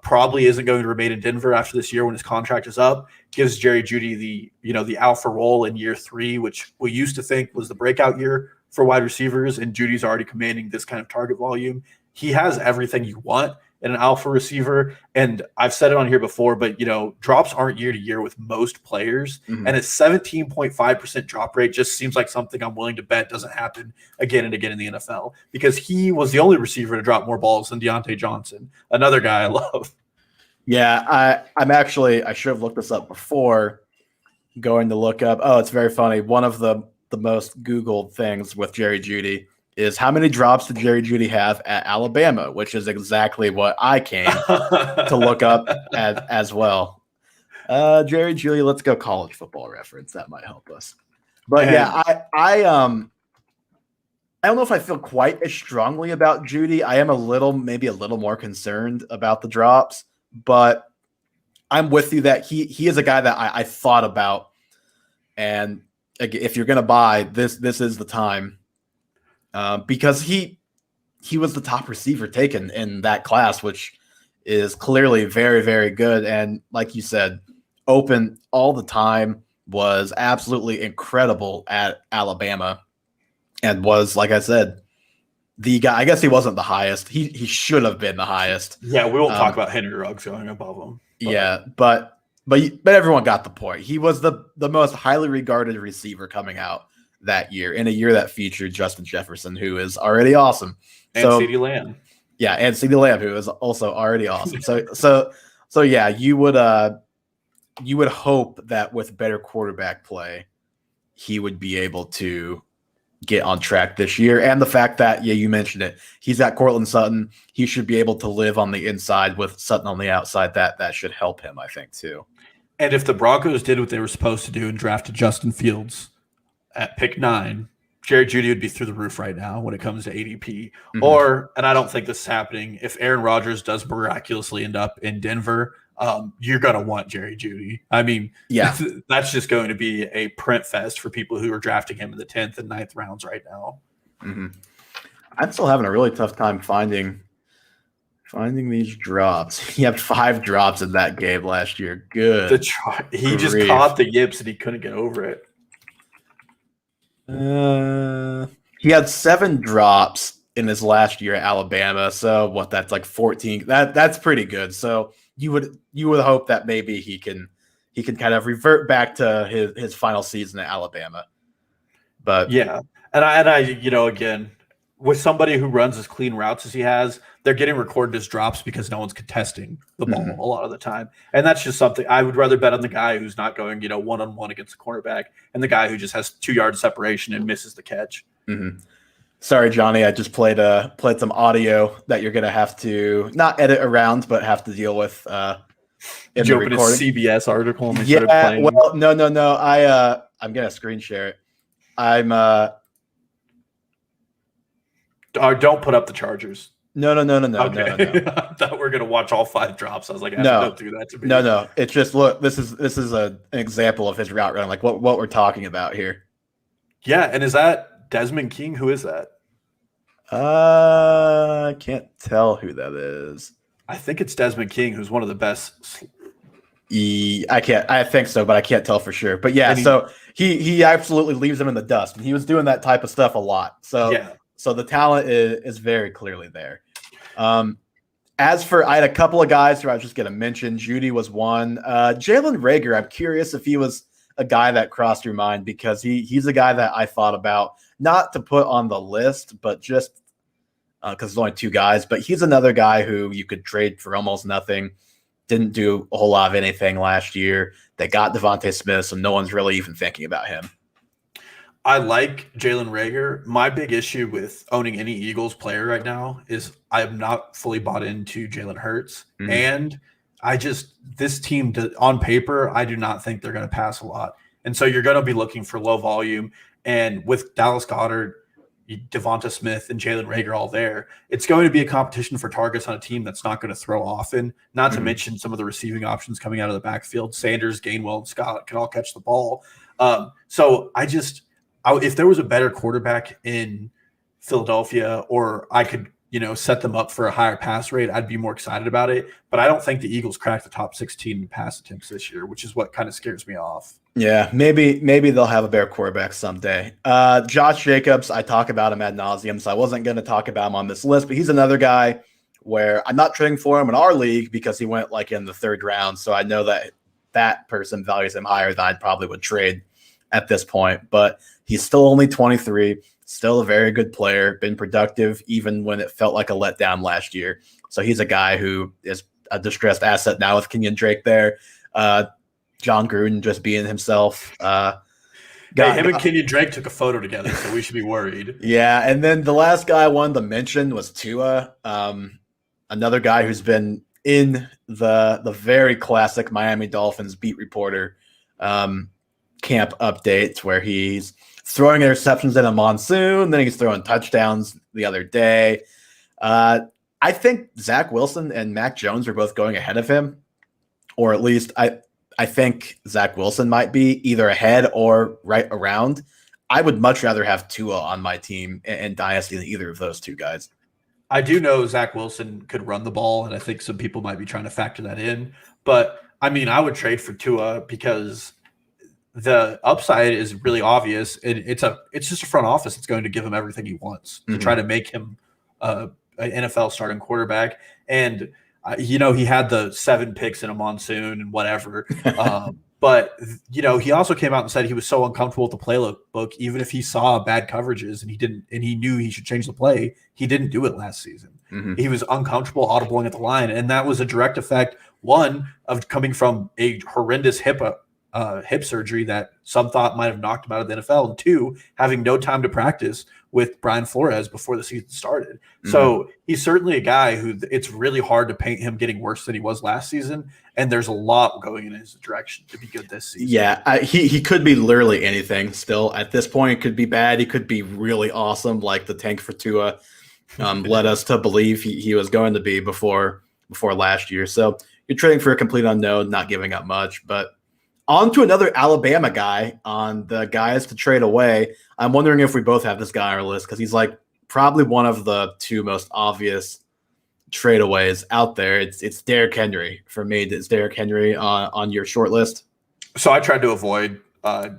probably isn't going to remain in Denver after this year when his contract is up. Gives Jerry Jeudy the alpha role in year 3, which we used to think was the breakout year for wide receivers, and Judy's already commanding this kind of target volume. He has everything you want in an alpha receiver, and I've said it on here before, but drops aren't year to year with most players, and a 17.5% drop rate just seems like something I'm willing to bet doesn't happen again and again in the NFL, because he was the only receiver to drop more balls than Deontay Johnson, another guy I love. Yeah, I should have looked this up before going to look up. Oh, it's very funny. One of the most Googled things with Jerry Jeudy is how many drops did Jerry Jeudy have at Alabama, which is exactly what I came to look up as well. Jerry Jeudy, let's go College Football Reference. That might help us. But I don't know if I feel quite as strongly about Jeudy. I am maybe a little more concerned about the drops, but I'm with you that he is a guy that I thought about. And if you're going to buy this is the time because he was the top receiver taken in that class, which is clearly very, very good. And like you said, open all the time, was absolutely incredible at Alabama, and was, like I said, the guy. I guess he wasn't the highest. He should have been the highest. Yeah, we won't talk about Henry Ruggs going above him. Yeah, but everyone got the point. He was the most highly regarded receiver coming out that year, in a year that featured Justin Jefferson, who is already awesome, and CeeDee Lamb. Yeah, and CeeDee Lamb, who is also already awesome. So yeah, you would hope that with better quarterback play, he would be able to get on track this year. And the fact that, yeah, you mentioned it, he's got Cortland Sutton. He should be able to live on the inside with Sutton on the outside. That should help him, I think, too. And if the Broncos did what they were supposed to do and drafted Justin Fields at pick 9, Jerry Jeudy would be through the roof right now when it comes to ADP. Mm-hmm. Or, and I don't think this is happening, if Aaron Rodgers does miraculously end up in Denver, you're going to want Jerry Jeudy. I mean, yeah, that's just going to be a print fest for people who are drafting him in the 10th and 9th rounds right now. Mm-hmm. I'm still having a really tough time finding these drops. He had 5 drops in that game last year. Good. He just caught the yips and he couldn't get over it. He had 7 drops in his last year at Alabama. So what? That's like 14. That's pretty good. So you would hope that maybe he can kind of revert back to his final season at Alabama. But yeah, and I again, with somebody who runs as clean routes as he has, they're getting recorded as drops because no one's contesting the ball a lot of the time. And that's just something I would rather bet on the guy who's not going, one-on-one against the cornerback, and the guy who just has 2-yard separation and misses the catch. Mm-hmm. Sorry, Johnny, I just played some audio that you're going to have to not edit around, but have to deal with in the recording. A CBS article and well, no. I'm going to screen share it. Don't put up the Chargers. No. Okay. No. I thought we were gonna watch all 5 drops. I was like, don't do that to me. No. It's just, look. This is an example of his route running, like what we're talking about here. Yeah, and is that Desmond King? Who is that? I can't tell who that is. I think it's Desmond King, who's one of the best. I think so, but I can't tell for sure. But yeah, so he absolutely leaves him in the dust, and he was doing that type of stuff a lot. So yeah. So the talent is very clearly there. As for, I had a couple of guys who I was just going to mention. Jeudy was one. Jalen Reagor, I'm curious if he was a guy that crossed your mind, because he's a guy that I thought about, not to put on the list, but just because there's only 2 guys. But he's another guy who you could trade for almost nothing. Didn't do a whole lot of anything last year. They got Devontae Smith, so no one's really even thinking about him. I like Jalen Reagor. My big issue with owning any Eagles player right now is I am not fully bought into Jalen Hurts. Mm-hmm. And this team, on paper, I do not think they're going to pass a lot. And so you're going to be looking for low volume. And with Dallas Goedert, Devonta Smith, and Jalen Reagor all there, it's going to be a competition for targets on a team that's not going to throw often, not to mention some of the receiving options coming out of the backfield. Sanders, Gainwell, and Scott can all catch the ball. So if there was a better quarterback in Philadelphia, or I could, set them up for a higher pass rate, I'd be more excited about it. But I don't think the Eagles cracked the top 16 in pass attempts this year, which is what kind of scares me off. Yeah, maybe they'll have a better quarterback someday. Josh Jacobs, I talk about him ad nauseum, so I wasn't going to talk about him on this list, but he's another guy where I'm not trading for him in our league because he went like in the 3rd round. So I know that person values him higher than I probably would trade at this point, but he's still only 23, still a very good player, been productive even when it felt like a letdown last year. So he's a guy who is a distressed asset now with Kenyon Drake there. John Gruden just being himself. Him and Kenyon Drake took a photo together, so we should be worried. Yeah, and then the last guy I wanted to mention was Tua, another guy who's been in the very classic Miami Dolphins beat reporter camp updates, where he's throwing interceptions in a monsoon, then he's throwing touchdowns the other day. I think Zach Wilson and Mac Jones are both going ahead of him, or at least I think Zach Wilson might be either ahead or right around. I would much rather have Tua on my team in Dynasty than either of those 2 guys. I do know Zach Wilson could run the ball, and I think some people might be trying to factor that in. But I mean, I would trade for Tua because the upside is really obvious. It's just a front office that's going to give him everything he wants to try to make him an NFL starting quarterback. And he had the 7 picks in a monsoon and whatever. But he also came out and said he was so uncomfortable with the playbook, even if he saw bad coverages and he knew he should change the play, he didn't do it last season. He was uncomfortable audibling at the line, and that was a direct effect, one, of coming from a horrendous hip surgery that some thought might have knocked him out of the NFL, and 2, having no time to practice with Brian Flores before the season started. So he's certainly a guy who it's really hard to paint him getting worse than he was last season, and there's a lot going in his direction to be good this season. Yeah, he could be literally anything still. At this point, it could be bad. He could be really awesome, like the tank for Tua led us to believe he was going to be before last year. So you're trading for a complete unknown, not giving up much. But on to another Alabama guy on the guys to trade away. I'm wondering if we both have this guy on our list because he's like probably one of the 2 most obvious tradeaways out there. It's Derrick Henry for me. Is Derrick Henry on your short list? So I tried to avoid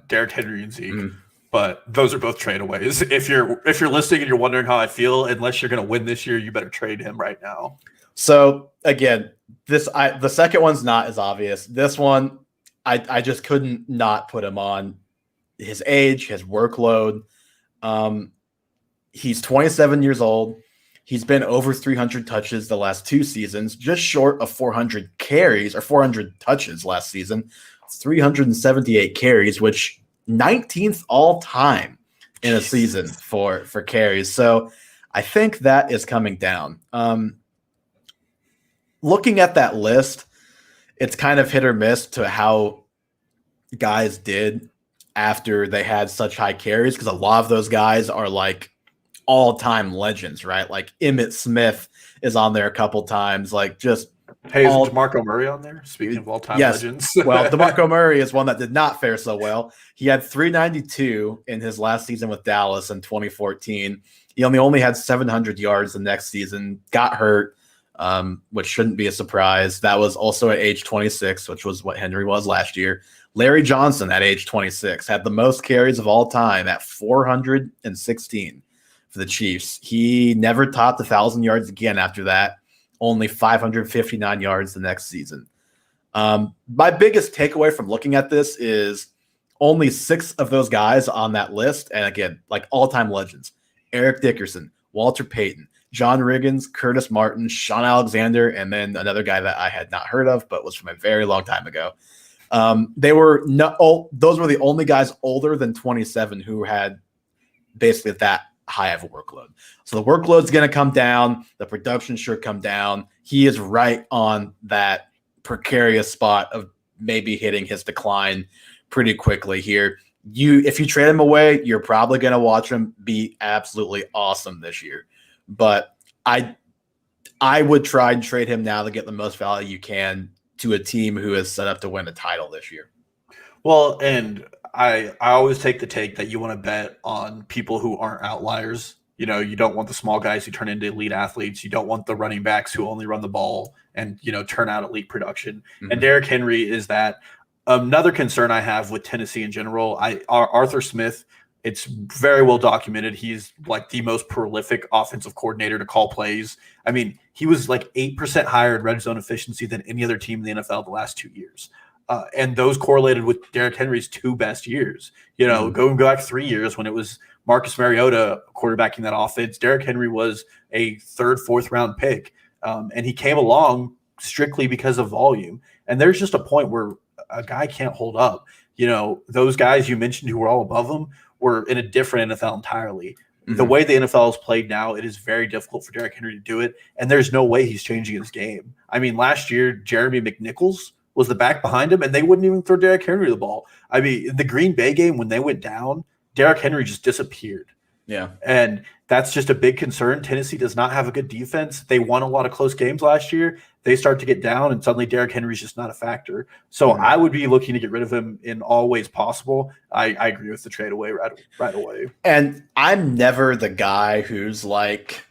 Derrick Henry and Zeke, but those are both tradeaways. If you're listening and you're wondering how I feel, unless you're going to win this year, you better trade him right now. So again, the second one's not as obvious. This one, I just couldn't not put him on. His age, his workload. He's 27 years old. He's been over 300 touches the last 2 seasons, just short of 400 carries or 400 touches last season. 378 carries, which 19th all time in a season for carries. So I think that is coming down. Looking at that list, it's kind of hit or miss to how guys did after they had such high carries, because a lot of those guys are like all-time legends, right? Like Emmitt Smith is on there a couple times. Like just hey, is DeMarco Murray on there? Speaking of all-time legends. Well, DeMarco Murray is one that did not fare so well. He had 392 in his last season with Dallas in 2014. He only had 700 yards the next season, got hurt, which shouldn't be a surprise. That was also at age 26, which was what Henry was last year. Larry Johnson at age 26 had the most carries of all time at 416 for the Chiefs. He never topped 1,000 yards again after that, only 559 yards the next season. My biggest takeaway from looking at this is only 6 of those guys on that list, and again, like all-time legends, Eric Dickerson, Walter Payton, John Riggins, Curtis Martin, Sean Alexander, and then another guy that I had not heard of, but was from a very long time ago. Those were the only guys older than 27 who had basically that high of a workload. So the workload's going to come down. The production should come down. He is right on that precarious spot of maybe hitting his decline pretty quickly here. If you trade him away, you're probably going to watch him be absolutely awesome this year. But I would try and trade him now to get the most value you can to a team who is set up to win a title this year. Well, and I always take the take that you want to bet on people who aren't outliers. You don't want the small guys who turn into elite athletes. You don't want the running backs who only run the ball and, turn out elite production. Mm-hmm. And Derrick Henry is that. Another concern I have with Tennessee in general, Arthur Smith, it's very well documented. He's like the most prolific offensive coordinator to call plays. I mean, he was like 8% higher in red zone efficiency than any other team in the NFL the last 2 years. And those correlated with Derrick Henry's 2 best years. Go back 3 years when it was Marcus Mariota quarterbacking that offense. Derrick Henry was a 3rd, 4th round pick. And he came along strictly because of volume. And there's just a point where a guy can't hold up. Those guys you mentioned who were all above him were in a different NFL entirely. Mm-hmm. The way the NFL is played now, it is very difficult for Derrick Henry to do it. And there's no way he's changing his game. I mean, last year, Jeremy McNichols was the back behind him, and they wouldn't even throw Derrick Henry the ball. I mean, the Green Bay game, when they went down, Derrick Henry just disappeared. Yeah. And that's just a big concern. Tennessee does not have a good defense. They won a lot of close games last year. They start to get down, and suddenly Derrick Henry's just not a factor. So I would be looking to get rid of him in all ways possible. I agree with the trade away right away. And I'm never the guy who's like,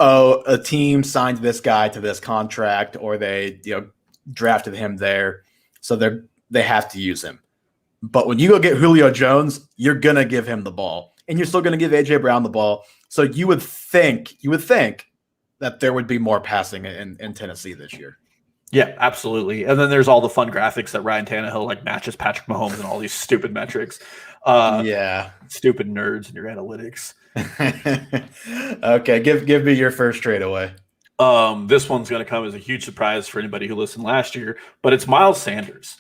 oh, a team signed this guy to this contract, or they drafted him there, so they have to use him. But when you go get Julio Jones, you're gonna give him the ball, and you're still gonna give AJ Brown the ball. So you would think that there would be more passing in Tennessee this year. Yeah, absolutely. And then there's all the fun graphics that Ryan Tannehill like matches Patrick Mahomes and all these stupid metrics. Stupid nerds in your analytics. Okay, give me your first trade away. This one's going to come as a huge surprise for anybody who listened last year, but it's Miles Sanders.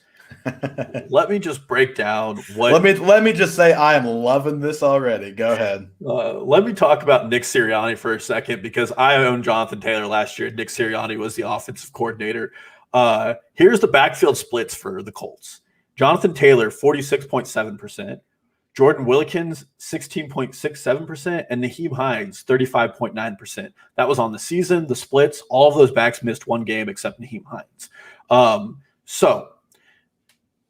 Let me just break down what. Let me just say I am loving this already. Go ahead. Let me talk about Nick Sirianni for a second, because I owned Jonathan Taylor last year. Nick Sirianni was the offensive coordinator. Here's the backfield splits for the Colts. Jonathan Taylor, 46.7%. Jordan Wilkins, 16.67%, and Nyheim Hines, 35.9%. That was on the season. The splits, all of those backs missed one game except Nyheim Hines. So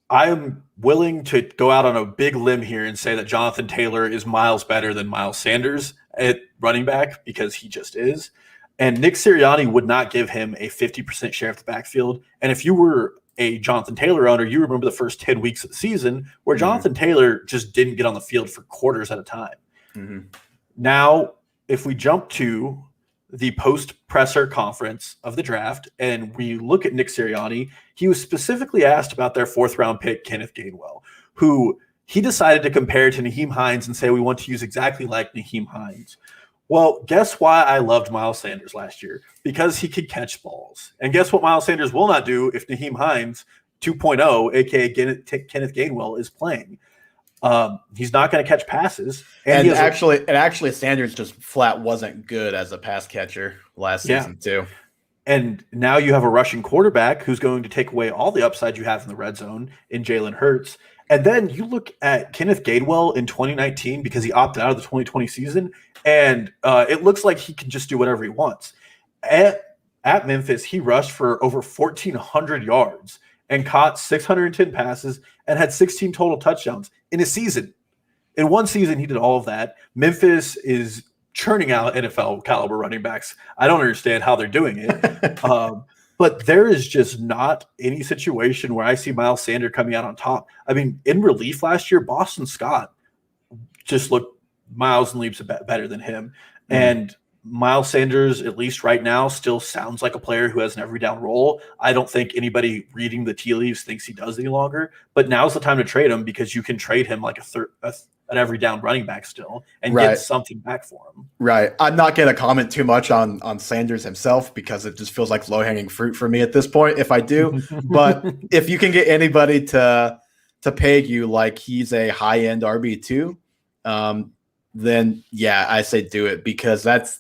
I am willing to go out on a big limb here and say that Jonathan Taylor is miles better than Miles Sanders at running back, because he just is. And Nick Sirianni would not give him a 50% share of the backfield. And if you were a Jonathan Taylor owner, you remember the first 10 weeks of the season where Jonathan Taylor just didn't get on the field for quarters at a time. Mm-hmm. Now, if we jump to the post-presser conference of the draft and we look at Nick Sirianni, he was specifically asked about their fourth-round pick, Kenneth Gainwell, who he decided to compare to Nyheim Hines and say, we want to use exactly like Nyheim Hines. Well, guess why I loved Miles Sanders last year? Because he could catch balls. And guess what Miles Sanders will not do if Nyheim Hines 2.0, a.k.a. Kenneth Gainwell, is playing? He's not going to catch passes. And actually, Sanders just flat wasn't good as a pass catcher last season too. And now you have a rushing quarterback who's going to take away all the upside you have in the red zone in Jalen Hurts. And then you look at Kenneth Gainwell in 2019, because he opted out of the 2020 season, and it looks like he can just do whatever he wants. At Memphis, he rushed for over 1,400 yards and caught 610 passes and had 16 total touchdowns in a season. In one season, he did all of that. Memphis is churning out NFL caliber running backs. I don't understand how they're doing it. But there is just not any situation where I see Miles Sanders coming out on top. I mean, in relief last year, Boston Scott just looked miles and leaps better than him. Mm-hmm. And Miles Sanders, at least right now, still sounds like a player who has an every down role. I don't think anybody reading the tea leaves thinks he does any longer. But now's the time to trade him, because you can trade him like an every down running back still and get something back for him. Right. I'm not going to comment too much on Sanders himself, because it just feels like low hanging fruit for me at this point if I do. But if you can get anybody to peg you like he's a high end RB2, then yeah, I say do it, because that's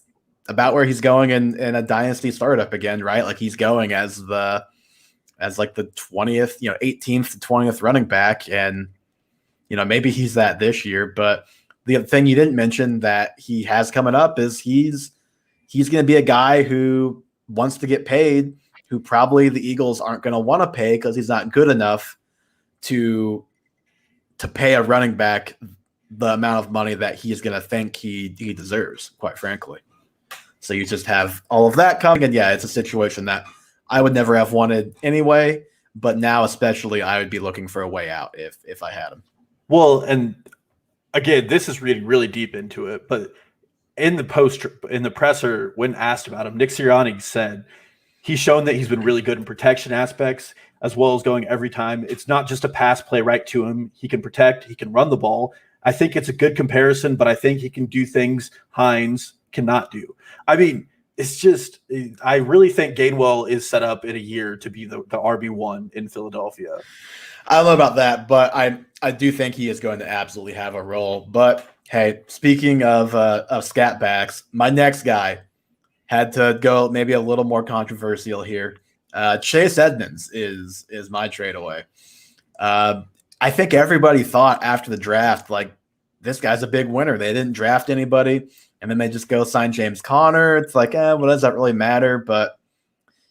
about where he's going in a dynasty startup again, right? Like he's going as like the 20th, 18th to 20th running back. And, maybe he's that this year, but the thing you didn't mention that he has coming up is he's going to be a guy who wants to get paid, who probably the Eagles aren't going to want to pay because he's not good enough to pay a running back the amount of money that he's going to think he deserves, quite frankly. So you just have all of that coming. And yeah, it's a situation that I would never have wanted anyway, but now especially I would be looking for a way out if I had him. Well, and again, this is reading really deep into it, but in the presser, when asked about him, Nick Sirianni said he's shown that he's been really good in protection aspects as well as going every time. It's not just a pass play right to him. He can protect, he can run the ball. I think it's a good comparison, but I think he can do things Hines cannot do. I mean, it's just, I really think Gainwell is set up in a year to be the RB1 in Philadelphia. I don't know about that, but I do think he is going to absolutely have a role. But hey, speaking of scat backs, my next guy had to go maybe a little more controversial here. Chase Edmonds is my trade away. I think everybody thought after the draft, like, this guy's a big winner. They didn't draft anybody, and then they just go sign James Conner. It's like, what does that really matter? But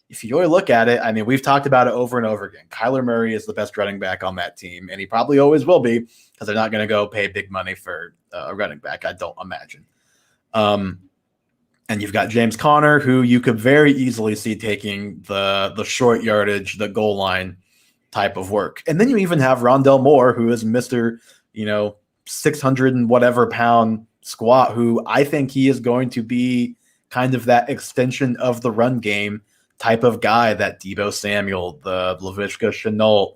if you really look at it, I mean, we've talked about it over and over again. Kyler Murray is the best running back on that team, and he probably always will be, because they're not going to go pay big money for a running back, I don't imagine. And And you've got James Conner, who you could very easily see taking the short yardage, the goal line type of work. And then you even have Rondell Moore, who is Mr., 600 and whatever pound squat, who I think he is going to be kind of that extension of the run game type of guy, that Deebo Samuel, the Laviska Shenault,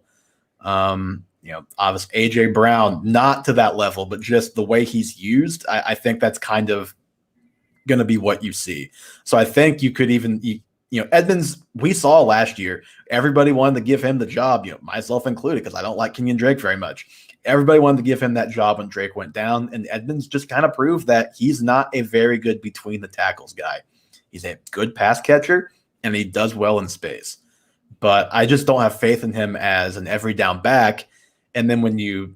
obviously AJ Brown, not to that level, but just the way he's used. I think that's kind of going to be what you see. So I think you could even, Edmonds, we saw last year, everybody wanted to give him the job, myself included, because I don't like Kenyon Drake very much. Everybody wanted to give him that job when Drake went down, and Edmonds just kind of proved that he's not a very good between the tackles guy. He's a good pass catcher, and he does well in space. But I just don't have faith in him as an every down back. And then when you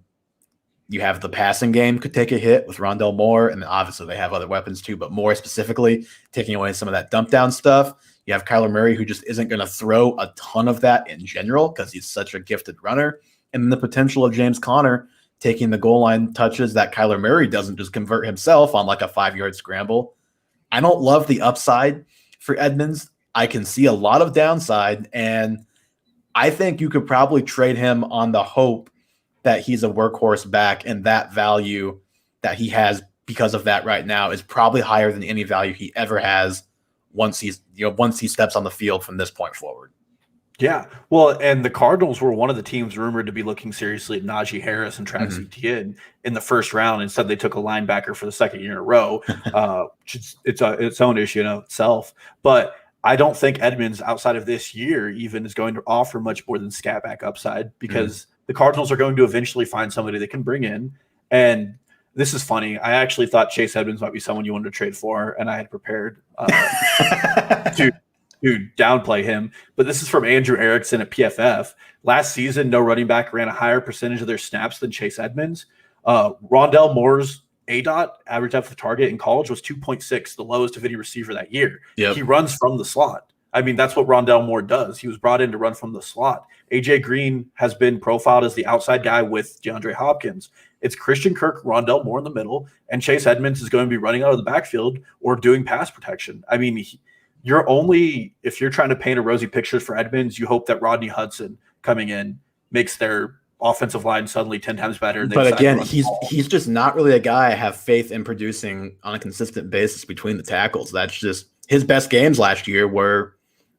have the passing game could take a hit with Rondell Moore, and obviously they have other weapons too, but more specifically taking away some of that dump down stuff. You have Kyler Murray, who just isn't going to throw a ton of that in general because he's such a gifted runner. And then the potential of James Conner taking the goal line touches that Kyler Murray doesn't just convert himself on like a 5-yard scramble. I don't love the upside for Edmonds. I can see a lot of downside, and I think you could probably trade him on the hope that he's a workhorse back, and that value that he has because of that right now is probably higher than any value he ever has once he steps on the field from this point forward. Yeah. Well, and the Cardinals were one of the teams rumored to be looking seriously at Najee Harris and Travis Etienne in the first round. Instead, they took a linebacker for the second year in a row. It's its own issue in itself. But I don't think Edmonds, outside of this year, even is going to offer much more than scat back upside, because the Cardinals are going to eventually find somebody they can bring in. And this is funny. I actually thought Chase Edmonds might be someone you wanted to trade for, and I had prepared to downplay him. But this is from Andrew Erickson at PFF. Last season, no running back ran a higher percentage of their snaps than Chase Edmonds. Rondell Moore's ADOT, average depth of target, in college was 2.6, the lowest of any receiver that year. Yep. He runs from the slot. I mean, that's what Rondell Moore does. He was brought in to run from the slot. AJ Green has been profiled as the outside guy with DeAndre Hopkins. It's Christian Kirk, Rondell Moore in the middle, and Chase Edmonds is going to be running out of the backfield or doing pass protection. I mean, if you're trying to paint a rosy picture for Edmonds, you hope that Rodney Hudson coming in makes their offensive line suddenly 10 times better. But again, he's just not really a guy I have faith in producing on a consistent basis between the tackles. That's just his best games last year were,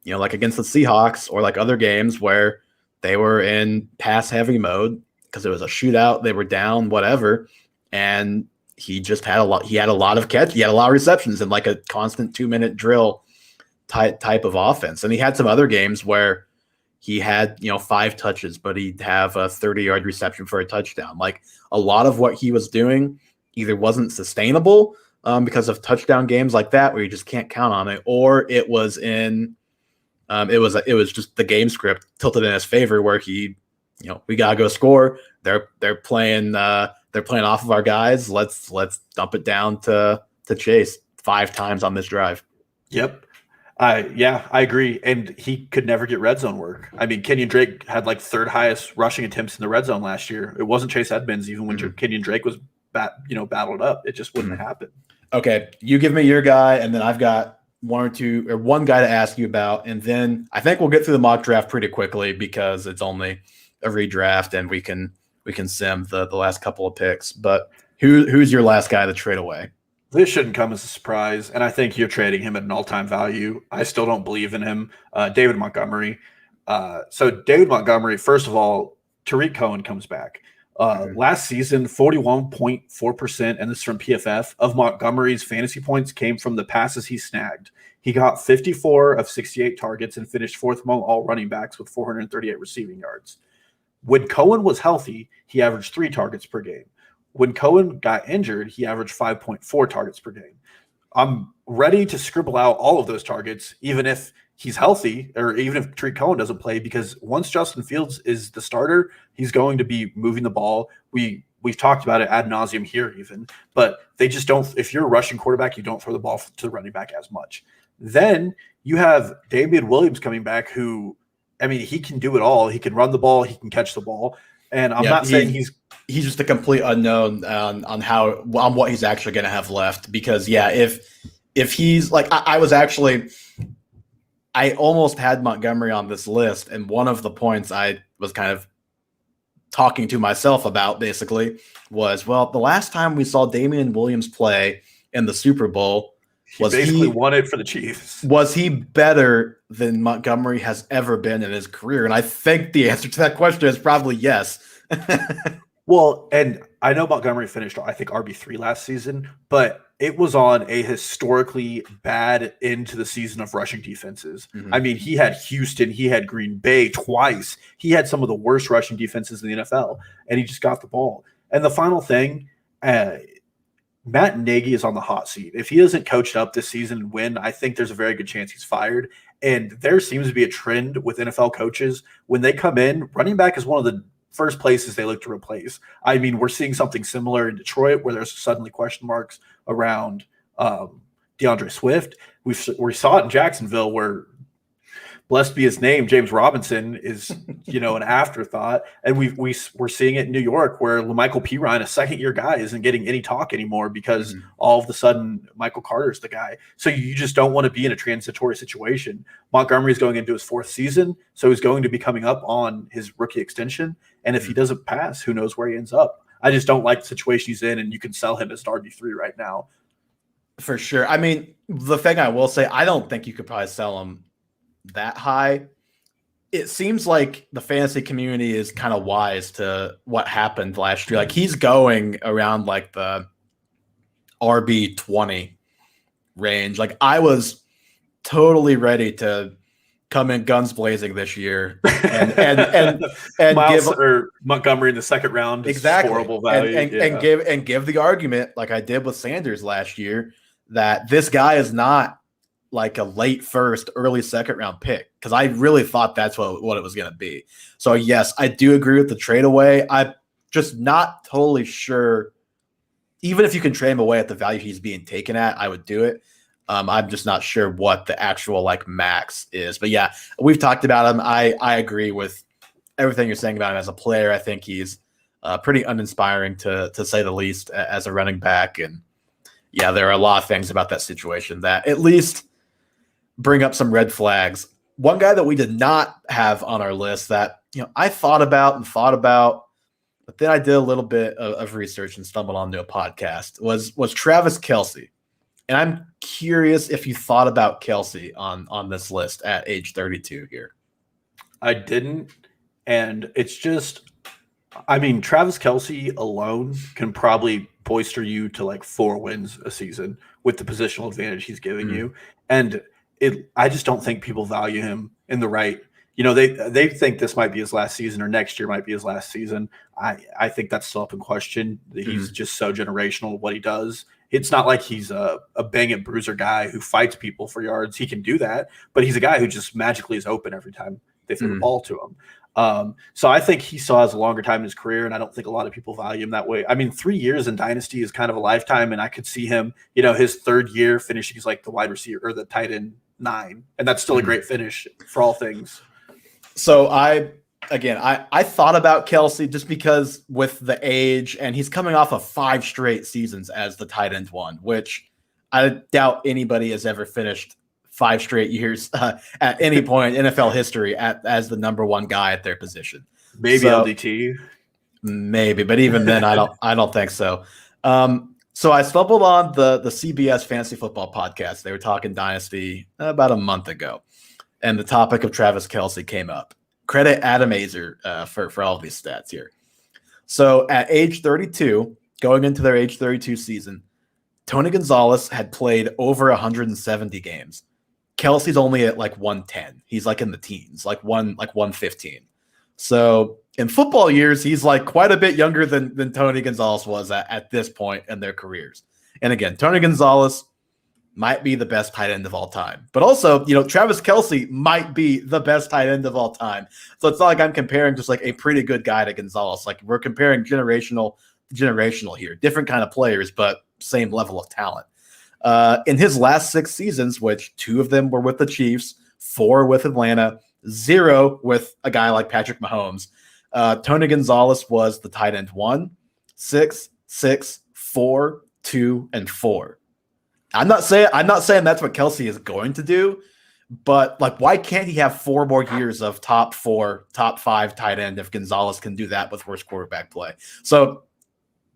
like against the Seahawks or like other games where they were in pass heavy mode because it was a shootout. They were down, whatever. And he just had a lot. He had a lot of catch. He had a lot of receptions in like a constant 2-minute drill type of offense. And he had some other games where he had, 5 touches, but he'd have a 30-yard reception for a touchdown. Like a lot of what he was doing either wasn't sustainable because of touchdown games like that where you just can't count on it, or it was in it was just the game script tilted in his favor where he, we gotta go score. They're playing off of our guys. Let's dump it down to Chase 5 times on this drive. Yep. I agree. And he could never get red zone work. I mean, Kenyon Drake had like 3rd highest rushing attempts in the red zone last year. It wasn't Chase Edmonds, even when Kenyon Drake was battled up. It just wouldn't happen. Okay. You give me your guy, and then I've got one guy to ask you about. And then I think we'll get through the mock draft pretty quickly because it's only a redraft and we can sim the last couple of picks. But who's your last guy to trade away? This shouldn't come as a surprise, and I think you're trading him at an all-time value. I still don't believe in him. David Montgomery. So David Montgomery, first of all, Tariq Cohen comes back. Last season, 41.4%, and this is from PFF, of Montgomery's fantasy points came from the passes he snagged. He got 54 of 68 targets and finished 4th among all running backs with 438 receiving yards. When Cohen was healthy, he averaged 3 targets per game. When Cohen got injured, he averaged 5.4 targets per game. I'm ready to scribble out all of those targets, even if he's healthy or even if Tariq Cohen doesn't play, because once Justin Fields is the starter, he's going to be moving the ball. We've talked about it ad nauseum here even, but they just don't – if you're a rushing quarterback, you don't throw the ball to the running back as much. Then you have Damian Williams coming back who, I mean, he can do it all. He can run the ball. He can catch the ball. And I'm not saying he's just a complete unknown on what he's actually going to have left. Because if if he's like, I almost had Montgomery on this list, and one of the points I was kind of talking to myself about basically was, well, the last time we saw Damian Williams play in the Super Bowl, he basically won it for the Chiefs. Was he better than Montgomery has ever been in his career? And I think the answer to that question is probably yes. Well, and I know Montgomery finished, I think, RB3 last season, but it was on a historically bad end to the season of rushing defenses. Mm-hmm. I mean, he had Houston, he had Green Bay twice. He had some of the worst rushing defenses in the NFL, and he just got the ball. And the final thing, Matt Nagy is on the hot seat. If he doesn't coach up this season and win, I think there's a very good chance he's fired. And there seems to be a trend with NFL coaches. When they come in, running back is one of the first places they look to replace. I mean, we're seeing something similar in Detroit where there's suddenly question marks around DeAndre Swift. We saw it in Jacksonville where, blessed be his name, James Robinson is, an afterthought. And we're seeing it in New York where LaMichael Pirine, a second-year guy, isn't getting any talk anymore because all of a sudden Michael Carter's the guy. So you just don't want to be in a transitory situation. Montgomery's going into his fourth season, so he's going to be coming up on his rookie extension. And if he doesn't pass, who knows where he ends up. I just don't like the situation he's in, and you can sell him as an RB3 right now. For sure. I mean, the thing I will say, I don't think you could probably sell him that high. It seems like the fantasy community is kind of wise to what happened last year. Like, he's going around like the RB20 range. Like, I was totally ready to come in guns blazing this year and Miles give or Montgomery in the second round exactly horrible value and give the argument like I did with Sanders last year that this guy is not like a late first, early second round pick, because I really thought that's what it was going to be. So yes, I do agree with the trade away. I'm just not totally sure. Even if you can trade him away at the value he's being taken at, I would do it. I'm just not sure what the actual like max is. But yeah, we've talked about him. I agree with everything you're saying about him as a player. I think he's pretty uninspiring to say the least as a running back. And yeah, there are a lot of things about that situation that at least bring up some red flags. One guy that we did not have on our list that I thought about, but then I did a little bit of research and stumbled onto a podcast was Travis Kelce. And I'm curious if you thought about Kelce on this list at age 32 here. I didn't. And it's just, I mean, Travis Kelce alone can probably bolster you to like 4 wins a season with the positional advantage he's giving you. And I just don't think people value him in the right. They think this might be his last season or next year might be his last season. I think that's still up in question. He's just so generational what he does. It's not like he's a bang and bruiser guy who fights people for yards. He can do that, but he's a guy who just magically is open every time they throw the ball to him. So I think he still has a longer time in his career, and I don't think a lot of people value him that way. I mean, 3 years in Dynasty is kind of a lifetime, and I could see him, his third year finishing as like the wide receiver or the tight end 9, and that's still a great finish for all things. So I thought about Kelce just because with the age, and he's coming off of 5 straight seasons as the tight end 1, which I doubt anybody has ever finished 5 straight years at any point in NFL history as the number 1 guy at their position. Maybe LDT. Maybe, but even then, I don't think so. So I stumbled on the CBS Fantasy Football podcast. They were talking Dynasty about a month ago, and the topic of Travis Kelce came up. Credit Adam Azer for all of these stats here. So at age 32, going into their age 32 season, Tony Gonzalez had played over 170 games. Kelsey's only at like 110. He's like in the teens, like 115. So in football years, he's like quite a bit younger than Tony Gonzalez was at this point in their careers. And again, Tony Gonzalez might be the best tight end of all time. But also, Travis Kelce might be the best tight end of all time. So it's not like I'm comparing just like a pretty good guy to Gonzalez. Like we're comparing generational here. Different kind of players, but same level of talent. In his last 6 seasons, which 2 of them were with the Chiefs, 4 with Atlanta, 0 with a guy like Patrick Mahomes, Tony Gonzalez was the tight end 1, 6, 6, 4, 2, and 4. I'm not saying that's what Kelsey is going to do, but like, why can't he have 4 more years of top 4, top 5 tight end if Gonzalez can do that with worse quarterback play? So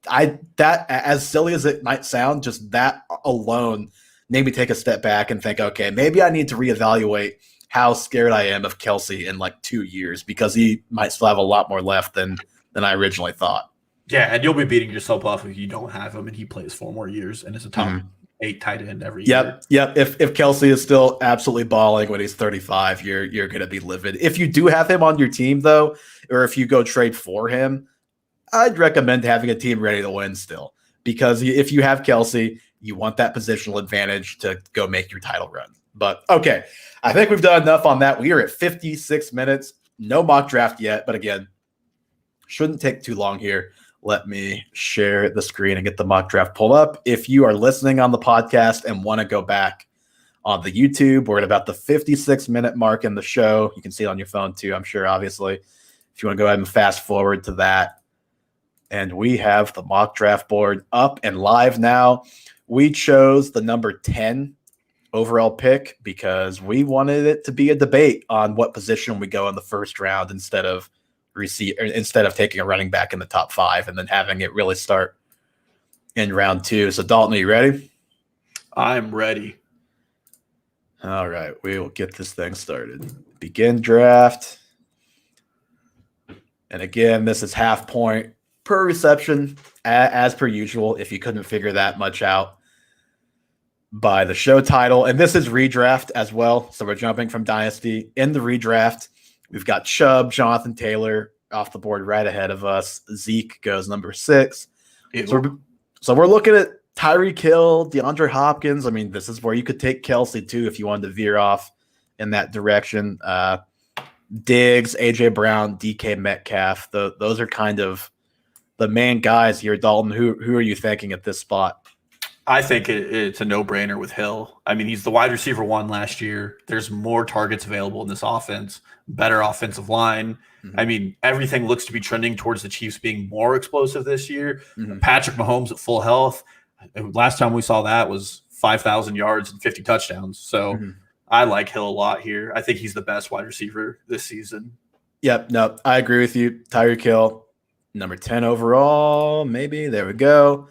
that, as silly as it might sound, just that alone made me take a step back and think, okay, maybe I need to reevaluate how scared I am of Kelsey in like 2 years, because he might still have a lot more left than I originally thought. Yeah, and you'll be beating yourself up if you don't have him and he plays 4 more years and is a top 8 tight end every year. Yep. If Kelsey is still absolutely balling when he's 35, you're going to be livid. If you do have him on your team, though, or if you go trade for him, I'd recommend having a team ready to win still, because if you have Kelsey, you want that positional advantage to go make your title run. But okay, I think we've done enough on that. We are at 56 minutes. No mock draft yet, but again, shouldn't take too long here. Let me share the screen and get the mock draft pulled up. If you are listening on the podcast and want to go back on the YouTube, we're at about the 56-minute mark in the show. You can see it on your phone too, I'm sure, obviously. If you want to go ahead and fast forward to that. And we have the mock draft board up and live now. We chose the number 10 overall pick because we wanted it to be a debate on what position we go in the first round instead of taking a running back in the top 5 and then having it really start in round 2. So Dalton, are you ready? I'm ready. All right, we will get this thing started. Begin draft. And again, this is half point per reception, as per usual, if you couldn't figure that much out by the show title. And this is redraft as well. So we're jumping from Dynasty. In the redraft, we've got Chubb, Jonathan Taylor off the board right ahead of us. Zeke goes number 6. So we're looking at Tyreek Hill, DeAndre Hopkins. I mean, this is where you could take Kelsey too if you wanted to veer off in that direction. Diggs, AJ Brown, DK Metcalf. Those are kind of the main guys here. Dalton, who are you thinking at this spot? I think it's a no-brainer with Hill. I mean, he's the wide receiver 1 last year. There's more targets available in this offense, better offensive line. Mm-hmm. I mean, everything looks to be trending towards the Chiefs being more explosive this year. Mm-hmm. Patrick Mahomes at full health. Last time we saw that was 5,000 yards and 50 touchdowns. So I like Hill a lot here. I think he's the best wide receiver this season. Yep, no, I agree with you. Tyreek Hill, number 10 overall, maybe. There we go.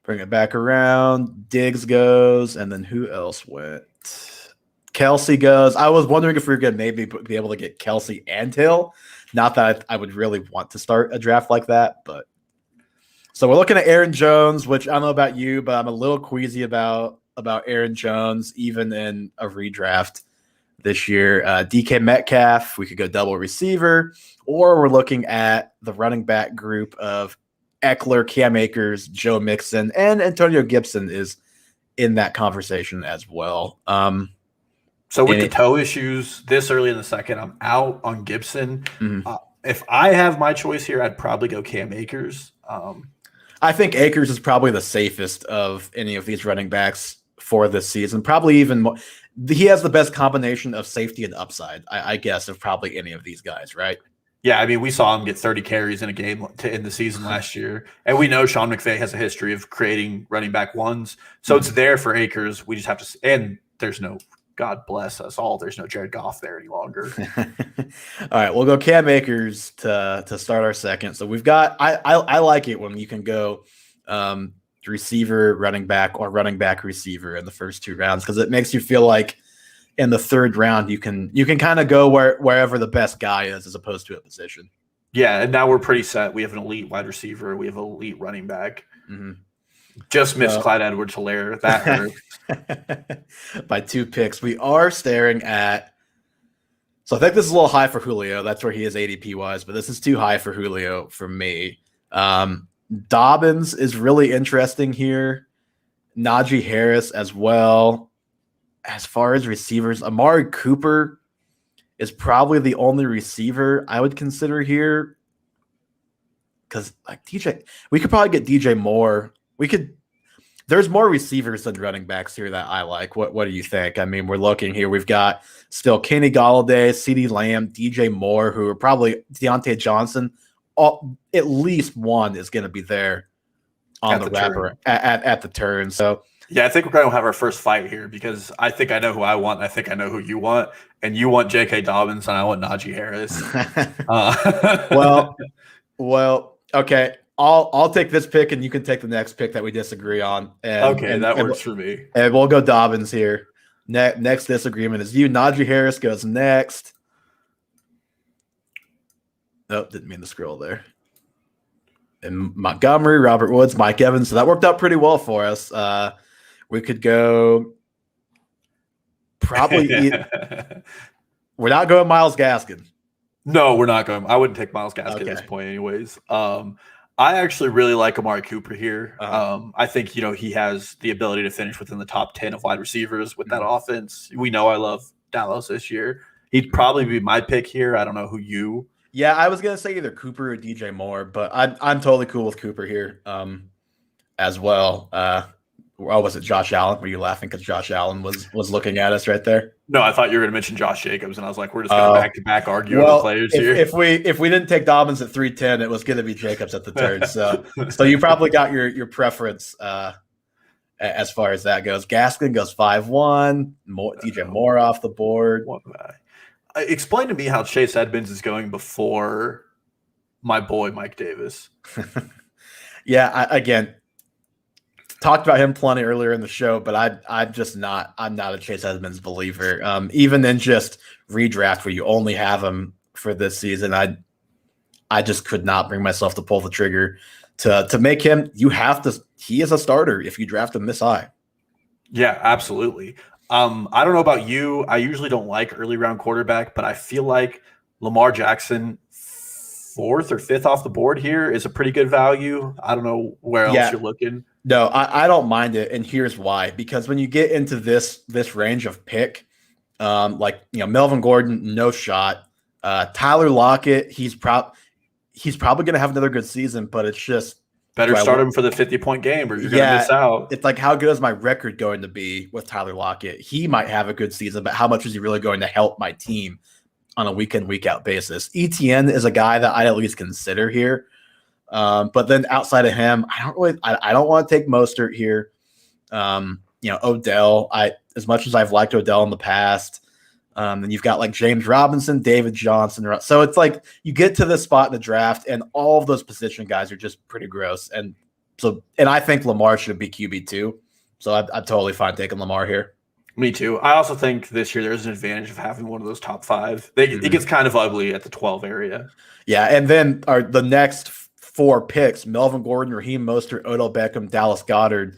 Bring it back around. Diggs goes, and then who else went? Kelsey goes. I was wondering if we were going to maybe be able to get Kelsey and Hill. Not that I would really want to start a draft like that, but so we're looking at Aaron Jones, which I don't know about you, but I'm a little queasy about Aaron Jones, even in a redraft this year. DK Metcalf, we could go double receiver, or we're looking at the running back group of Eckler, Cam Akers, Joe Mixon, and Antonio Gibson is in that conversation as well. So with the toe issues this early in the second, I'm out on Gibson. Mm-hmm. If I have my choice here, I'd probably go Cam Akers. I think Akers is probably the safest of any of these running backs for this season. Probably even more. He has the best combination of safety and upside, I guess, of probably any of these guys, right? Yeah, I mean, we saw him get 30 carries in a game to end the season last year. And we know Sean McVay has a history of creating running back ones. So it's there for Akers. We just have to – and there's no – God bless us all. There's no Jared Goff there any longer. All right, we'll go Cam Akers to start our second. So we've got – I like it when you can go receiver, running back, or running back receiver in the first 2 rounds, because it makes you feel like in the 3rd round you can kind of go wherever the best guy is as opposed to a position. Yeah, and now we're pretty set. We have an elite wide receiver. We have an elite running back. Mm-hmm. Just missed Clyde Edwards-Helaire. That hurt. By 2 picks. We are staring at – so I think this is a little high for Julio. That's where he is ADP-wise, but this is too high for Julio for me. Dobbins is really interesting here. Najee Harris as well. As far as receivers, Amari Cooper is probably the only receiver I would consider here, because like DJ, we could probably get DJ Moore. There's more receivers than running backs here that I like. What do you think? I mean, we're looking here. We've got still Kenny Golladay, CeeDee Lamb, DJ Moore, who are probably Deontay Johnson. At least one is going to be there on the wrapper at the turn. So Yeah, I think we're going to have our first fight here because I think I know who I want. And I think I know who you want. And you want J.K. Dobbins and I want Najee Harris. Well, okay. I'll take this pick and you can take the next pick that we disagree on. And that works for me. And we'll go Dobbins here. Next disagreement is you. Najee Harris goes next. Nope, didn't mean to scroll there. And Montgomery, Robert Woods, Mike Evans. So that worked out pretty well for us. We could go probably. We're not going Myles Gaskin. No, we're not going. I wouldn't take Myles Gaskin at this point, anyways. I actually really like Amari Cooper here. I think he has the ability to finish within the top 10 of wide receivers with that offense. We know I love Dallas this year. He'd probably be my pick here. I don't know who you. Yeah, I was gonna say either Cooper or DJ Moore, but I'm totally cool with Cooper here as well. Was it Josh Allen? Were you laughing because Josh Allen was looking at us right there? No, I thought you were going to mention Josh Jacobs, and I was like, we're just going to back-to-back argue over players here. If we didn't take Dobbins at 310, it was going to be Jacobs at the turn. So you probably got your preference as far as that goes. Gaskin goes 5-1. DJ Moore off the board. Explain to me how Chase Edmonds is going before my boy Mike Davis. Yeah, again, talked about him plenty earlier in the show, but I'm not a Chase Edmonds believer. Even in just redraft where you only have him for this season, I just could not bring myself to pull the trigger to make him. He is a starter if you draft him this high. Yeah, absolutely. I don't know about you. I usually don't like early round quarterback, but I feel like Lamar Jackson, 4th or 5th off the board here, is a pretty good value. I don't know where else you're looking. No, I don't mind it, and here's why. Because when you get into this range of pick, Melvin Gordon, no shot. Tyler Lockett, he's probably going to have another good season, but it's just better start him for the 50-point game, or you're going to miss out. It's like, how good is my record going to be with Tyler Lockett? He might have a good season, but how much is he really going to help my team on a week in, week out basis? ETN is a guy that I'd at least consider here. But then outside of him, I don't want to take Mostert here. Odell, as much as I've liked Odell in the past, and you've got like James Robinson, David Johnson. So it's like you get to this spot in the draft and all of those position guys are just pretty gross. And I think Lamar should be QB2. So I'm totally fine taking Lamar here. Me too. I also think this year there's an advantage of having one of those top 5. It gets kind of ugly at the 12 area. Yeah. And then the next 4 picks, Melvin Gordon, Raheem Mostert, Odell Beckham, Dallas Goedert.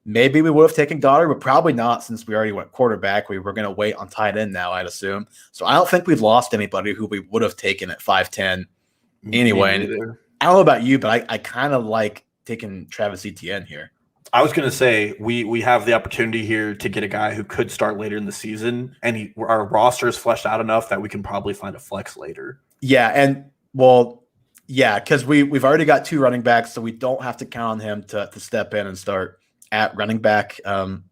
Maybe we would have taken Goddard, but probably not since we already went quarterback. We were going to wait on tight end now, I'd assume. So I don't think we've lost anybody who we would have taken at 5'10 anyway. I don't know about you, but I kind of like taking Travis Etienne here. I was going to say we have the opportunity here to get a guy who could start later in the season, and our roster is fleshed out enough that we can probably find a flex later. Yeah, because we've already got 2 running backs, so we don't have to count on him to step in and start at running back,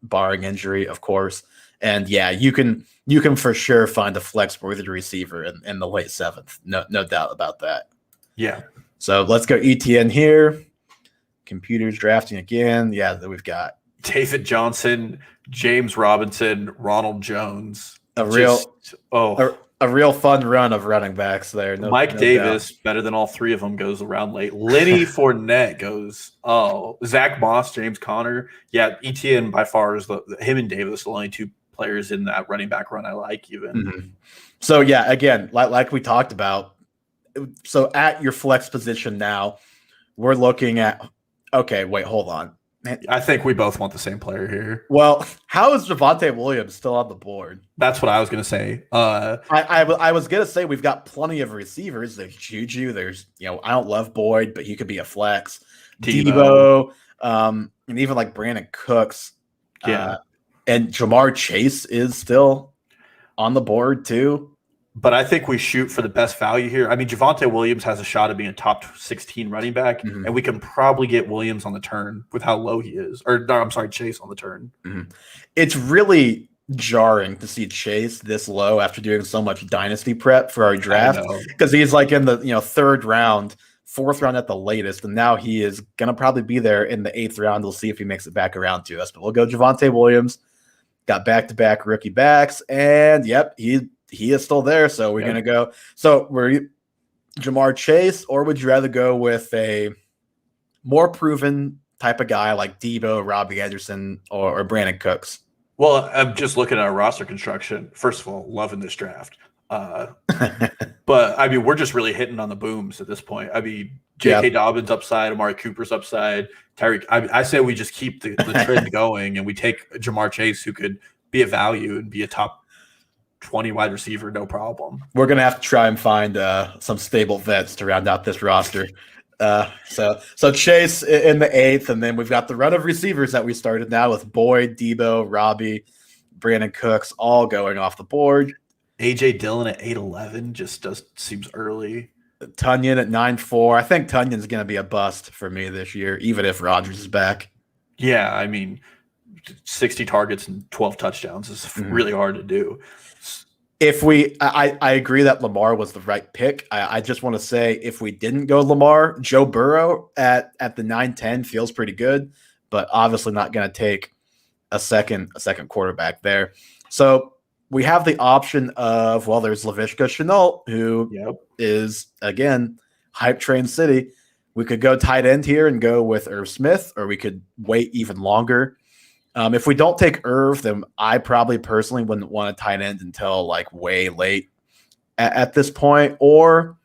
barring injury, of course. And yeah, you can for sure find a flex worthy receiver in the late 7th. No doubt about that. Yeah. So let's go ETN here. Computers drafting again. Yeah, that we've got David Johnson, James Robinson, Ronald Jones. A real fun run of running backs there. Mike Davis, better than all 3 of them, goes around late. Lenny Fournette goes. Zach Moss, James Conner. Yeah, ETN by far is him and Davis the only 2 players in that running back run I like even. Mm-hmm. So yeah, again, like we talked about. So at your flex position now, we're looking at. Okay, wait, hold on. Man, I think we both want the same player here. Well, how is Javonte Williams still on the board? That's what I was going to say. I was going to say we've got plenty of receivers. There's Juju. There's, I don't love Boyd, but he could be a flex. Debo, and even like Brandon Cooks. Yeah. And Jamar Chase is still on the board too. But I think we shoot for the best value here. I mean, Javonte Williams has a shot at being a top 16 running back, and we can probably get Williams on the turn with how low he is. Chase on the turn. Mm-hmm. It's really jarring to see Chase this low after doing so much dynasty prep for our draft because he's like in the 3rd round 4th round at the latest, and now he is going to probably be there in the 8th round. We'll see if he makes it back around to us, but we'll go Javonte Williams. Got back-to-back rookie backs, and yep, he is still there. So we're going to go. So we're Jamar Chase, or would you rather go with a more proven type of guy like Debo, Robbie Anderson, or Brandon Cooks? Well, I'm just looking at our roster construction. First of all, loving this draft. But I mean, we're just really hitting on the booms at this point. I mean, J.K. Dobbins upside, Amari Cooper's upside, Tyreek. I say we just keep the trend going, and we take Jamar Chase, who could be a value and be a top 20 wide receiver, no problem. We're gonna have to try and find some stable vets to round out this roster. So Chase in the 8th, and then we've got the run of receivers that we started now with Boyd, Debo, Robbie, Brandon Cooks, all going off the board. AJ Dillon at 8'11 just seems early. Tunyon at 9'4. I think Tunyon's going to be a bust for me this year, even if Rodgers is back. Yeah, I mean, 60 targets and 12 touchdowns is really hard to do. I agree that Lamar was the right pick. I just want to say if we didn't go Lamar, Joe Burrow at the 9-10 feels pretty good, but obviously not going to take a second quarterback there. So we have the option of, well, there's Laviska Shenault, who is, again, hype train city. We could go tight end here and go with Irv Smith, or we could wait even longer. If we don't take Irv, then I probably personally wouldn't want a tight end until like way late at this point. Or,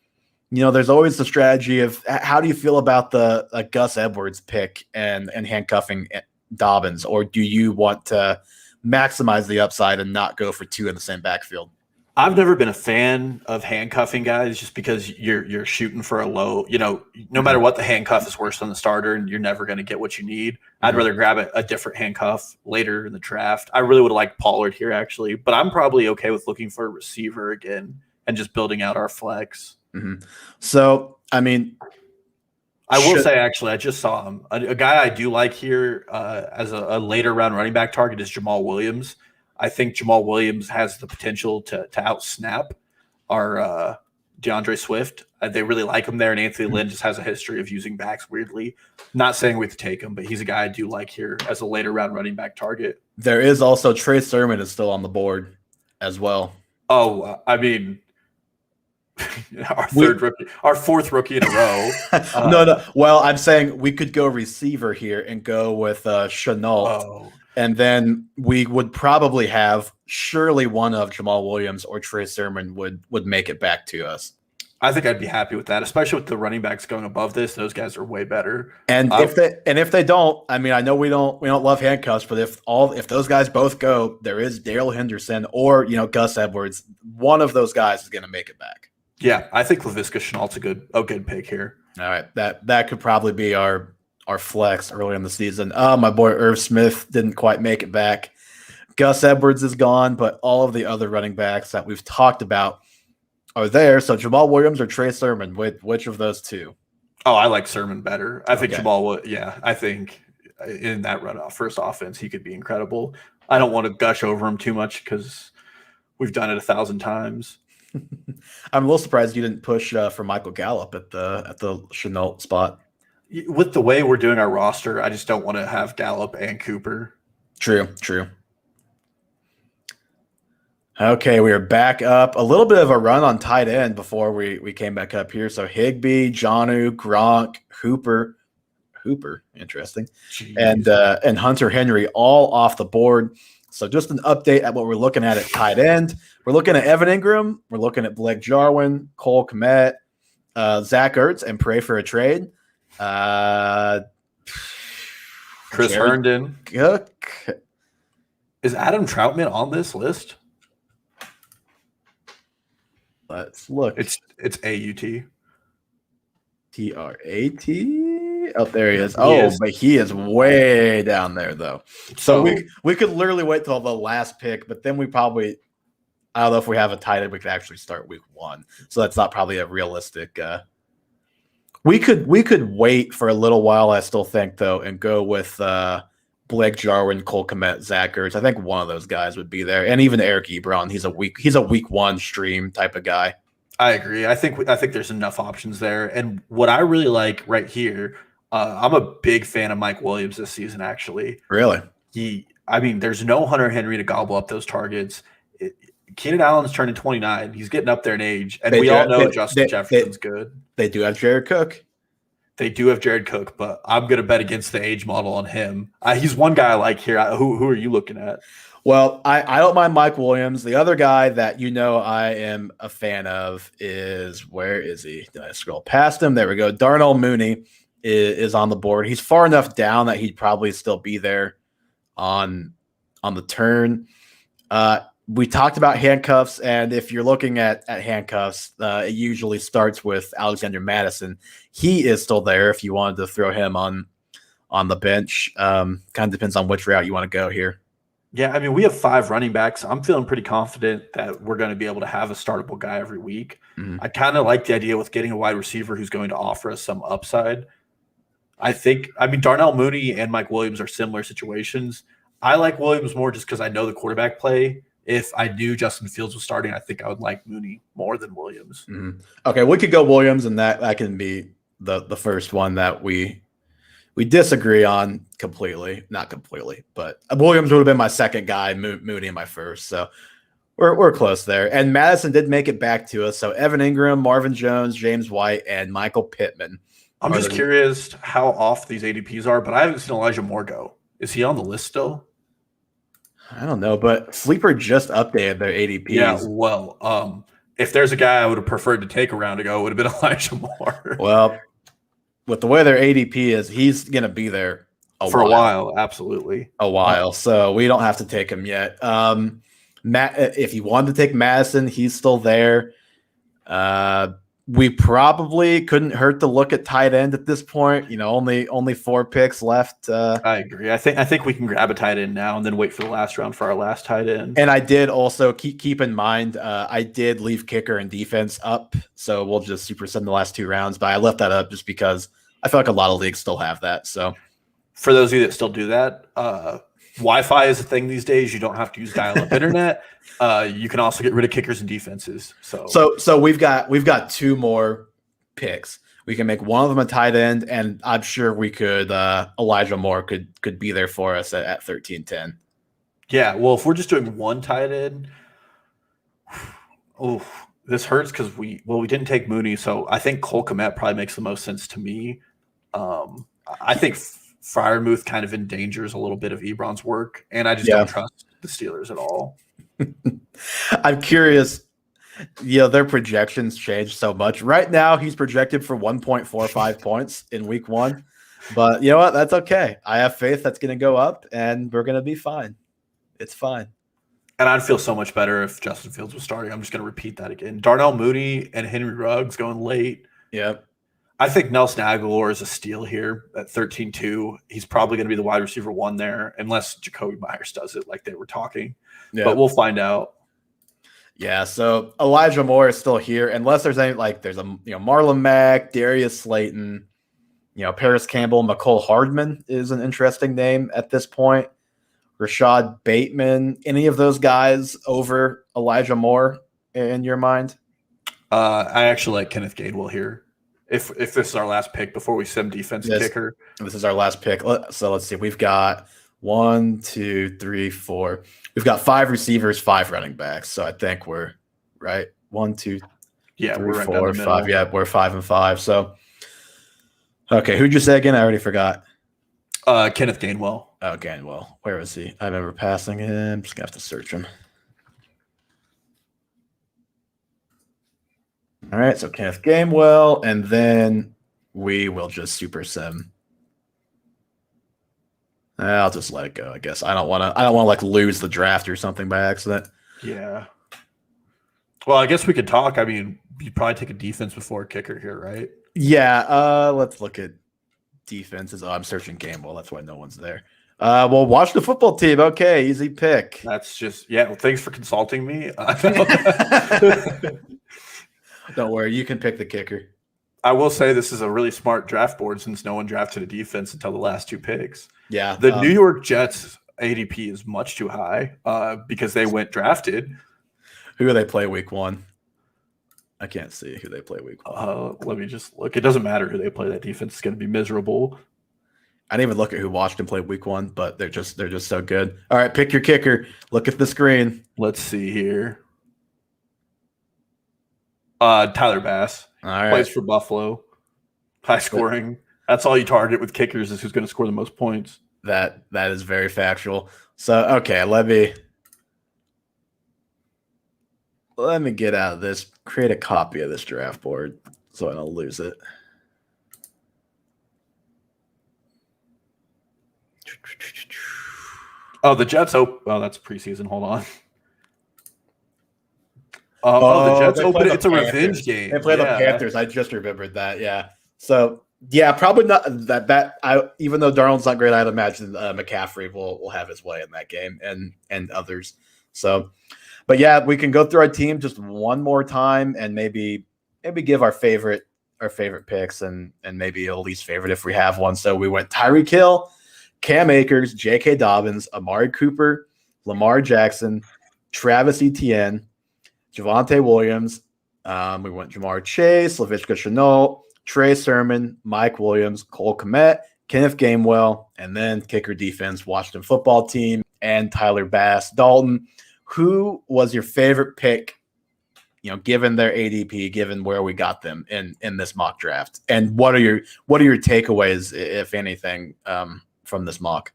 there's always the strategy of how do you feel about the Gus Edwards pick and handcuffing Dobbins, or do you want to maximize the upside and not go for 2 in the same backfield? I've never been a fan of handcuffing guys just because you're shooting for a low, no matter what, the handcuff is worse than the starter and you're never going to get what you need. I'd rather grab a different handcuff later in the draft. I really would have liked Pollard here actually, but I'm probably okay with looking for a receiver again and just building out our flex. So, I mean, I will say, actually, I just saw him. A guy I do like here as a later round running back target is Jamal Williams. I think Jamal Williams has the potential to out-snap our DeAndre Swift. They really like him there, and Anthony Lynn just has a history of using backs weirdly. Not saying we have to take him, but he's a guy I do like here as a later round running back target. There is also Trey Sermon is still on the board as well. Oh, I mean – our 4th rookie in a row. No. Well, I'm saying we could go receiver here and go with Shenault, and then we would probably have surely one of Jamal Williams or Trey Sermon would make it back to us. I think I'd be happy with that, especially with the running backs going above this. Those guys are way better. And if they don't, I mean, I know we don't love handcuffs, but if those guys both go, there is Darrell Henderson or Gus Edwards. One of those guys is going to make it back. Yeah, I think Laviska Shenault's a good pick here. All right, that could probably be our flex early in the season. My boy Irv Smith didn't quite make it back. Gus Edwards is gone, but all of the other running backs that we've talked about are there. So Jamal Williams or Trey Sermon, which of those two? Oh, I like Sermon better. I think Jamal. I think in that first offense, he could be incredible. I don't want to gush over him too much because we've done it 1,000 times. I'm a little surprised you didn't push for Michael Gallup at the Shenault spot. With the way we're doing our roster, I just don't want to have Gallup and Cooper. True. Okay, we are back up. A little bit of a run on tight end before we came back up here. So Higbee, Jonnu, Gronk, Hooper, interesting, and Hunter Henry all off the board. So just an update at what we're looking at tight end. We're looking at Evan Ingram. We're looking at Blake Jarwin, Cole Kmet, Zach Ertz, and pray for a trade. Chris Herndon. Cook. Is Adam Troutman on this list? Let's look. It's AUT. TRAT. Oh, there he is. But he is way down there, though. So we could literally wait till the last pick, but then we probably, I don't know if we have a tight end, we could actually start week 1. So that's not probably a realistic. We could wait for a little while, I still think, though, and go with Blake Jarwin, Cole Kmet, Zach Ertz. I think one of those guys would be there, and even Eric Ebron. He's a week 1 stream type of guy. I agree. I think there's enough options there. And what I really like right here, I'm a big fan of Mike Williams this season. Actually, Really? There's no Hunter Henry to gobble up those targets. Keenan Allen's turning 29. He's getting up there in age, and we all know Justin Jefferson's good. They do have Jared Cook. They do have Jared Cook, but I'm going to bet against the age model on him. He's one guy I like here. Who are you looking at? Well, I don't mind Mike Williams. The other guy that I am a fan of is, where is he? Did I scroll past him? There we go. Darnell Mooney is on the board. He's far enough down that he'd probably still be there on the turn. We talked about handcuffs, and if you're looking at handcuffs, it usually starts with Alexander Madison. He is still there if you wanted to throw him on the bench. Kind of depends on which route you want to go here. Yeah, I mean, we have 5 running backs. I'm feeling pretty confident that we're going to be able to have a startable guy every week. Mm-hmm. I kind of like the idea with getting a wide receiver who's going to offer us some upside. Darnell Mooney and Mike Williams are similar situations. I like Williams more just because I know the quarterback play. If I knew Justin Fields was starting, I think I would like Mooney more than Williams. Mm-hmm. Okay, we could go Williams, and that can be the first one that we disagree on completely. Not completely, but Williams would have been my second guy, Mooney in my first. So we're close there. And Madison did make it back to us. So Evan Ingram, Marvin Jones, James White, and Michael Pittman. I'm just curious how off these ADPs are, but I haven't seen Elijah Moore go. Is he on the list still? I don't know, but Sleeper just updated their ADPs. Yeah, well, if there's a guy I would have preferred to take a round ago, it would have been Elijah Moore. Well, with the way their ADP is, he's going to be there for a while. Absolutely. A while. So we don't have to take him yet. If you wanted to take Madison, he's still there. We probably couldn't hurt to look at tight end at this point. Only 4 picks left. I agree. I think we can grab a tight end now and then wait for the last round for our last tight end. And I did also keep in mind, I did leave kicker and defense up, so we'll just superset the last 2 rounds. But I left that up just because I feel like a lot of leagues still have that. So for those of you that still do that, Wi-Fi is a thing these days. You don't have to use dial-up internet. You can also get rid of kickers and defenses. So we've got 2 more picks. We can make one of them a tight end, and I'm sure we could Elijah Moore could be there for us at 13-10. Yeah, well, if we're just doing one tight end, this hurts because we didn't take Mooney, so I think Cole Kmet probably makes the most sense to me. I think Freiermuth kind of endangers a little bit of Ebron's work, and I just don't trust the Steelers at all. I'm curious. Their projections change so much. Right now, he's projected for 1.45 points in week 1. But you know what? That's okay. I have faith that's going to go up, and we're going to be fine. It's fine. And I'd feel so much better if Justin Fields was starting. I'm just going to repeat that again. Darnell Mooney and Henry Ruggs going late. Yep. I think Nelson Aguilar is a steal here at 13-2. He's probably going to be the wide receiver 1 there, unless Jacoby Myers does it like they were talking. Yeah. But we'll find out. Yeah, so Elijah Moore is still here, unless there's any there's a Marlon Mack, Darius Slayton, Paris Campbell, McCole Hardman is an interesting name at this point. Rashad Bateman, any of those guys over Elijah Moore in your mind? I actually like Kenneth Gainwell here. If this is our last pick before we send defense kicker. This is our last pick. So let's see. We've got 1, 2, 3, 4. We've got 5 receivers, 5 running backs. So I think we're right. 1, 2, yeah, 3, we're right 4, 5. Yeah, we're 5 and 5. So okay, who'd you say again? I already forgot. Kenneth Gainwell. Oh, Gainwell. Where is he? I remember passing him. Just gonna have to search him. All right, so Kenneth Gainwell, and then we will just super sim. I'll just let it go, I guess. I don't want to lose the draft or something by accident. Yeah. Well, I guess we could talk. I mean, you'd probably take a defense before a kicker here, right? Yeah. Let's look at defenses. Oh, I'm searching Gainwell. That's why no one's there. Well, watch the football team. Okay, easy pick. That's just well, thanks for consulting me. Don't worry, you can pick the kicker. I will say this is a really smart draft board since no one drafted a defense until the last 2 picks. Yeah. The New York Jets ADP is much too high because they went drafted. Who do they play week 1? I can't see who they play week 1. Let me just look. It doesn't matter who they play. That defense is going to be miserable. I didn't even look at who Washington played week 1, but they're just so good. All right, pick your kicker. Look at the screen. Let's see here. Tyler Bass. All right. Plays for Buffalo. High scoring. That's all you target with kickers is who's going to score the most points. That is very factual. So, okay, let me get out of this, create a copy of this draft board so I don't lose it. Oh, the Jets. Oh, that's preseason. Hold on. The Jets open. It's a revenge game. They play the Panthers. I just remembered that. Yeah. So yeah, probably not that. Even though Darnold's not great, I'd imagine McCaffrey will have his way in that game and others. So, but yeah, we can go through our team just one more time and maybe give our favorite picks and maybe a least favorite if we have one. So we went Tyreek Hill, Cam Akers, J.K. Dobbins, Amari Cooper, Lamar Jackson, Travis Etienne, Javonte Williams. We went Jamar Chase, Laviska Shenault, Trey Sermon, Mike Williams, Cole Kmet, Kenneth Gainwell, and then kicker defense, Washington football team, and Tyler Bass. Dalton, who was your favorite pick, given their ADP, given where we got them in this mock draft? And what are your takeaways, if anything, from this mock?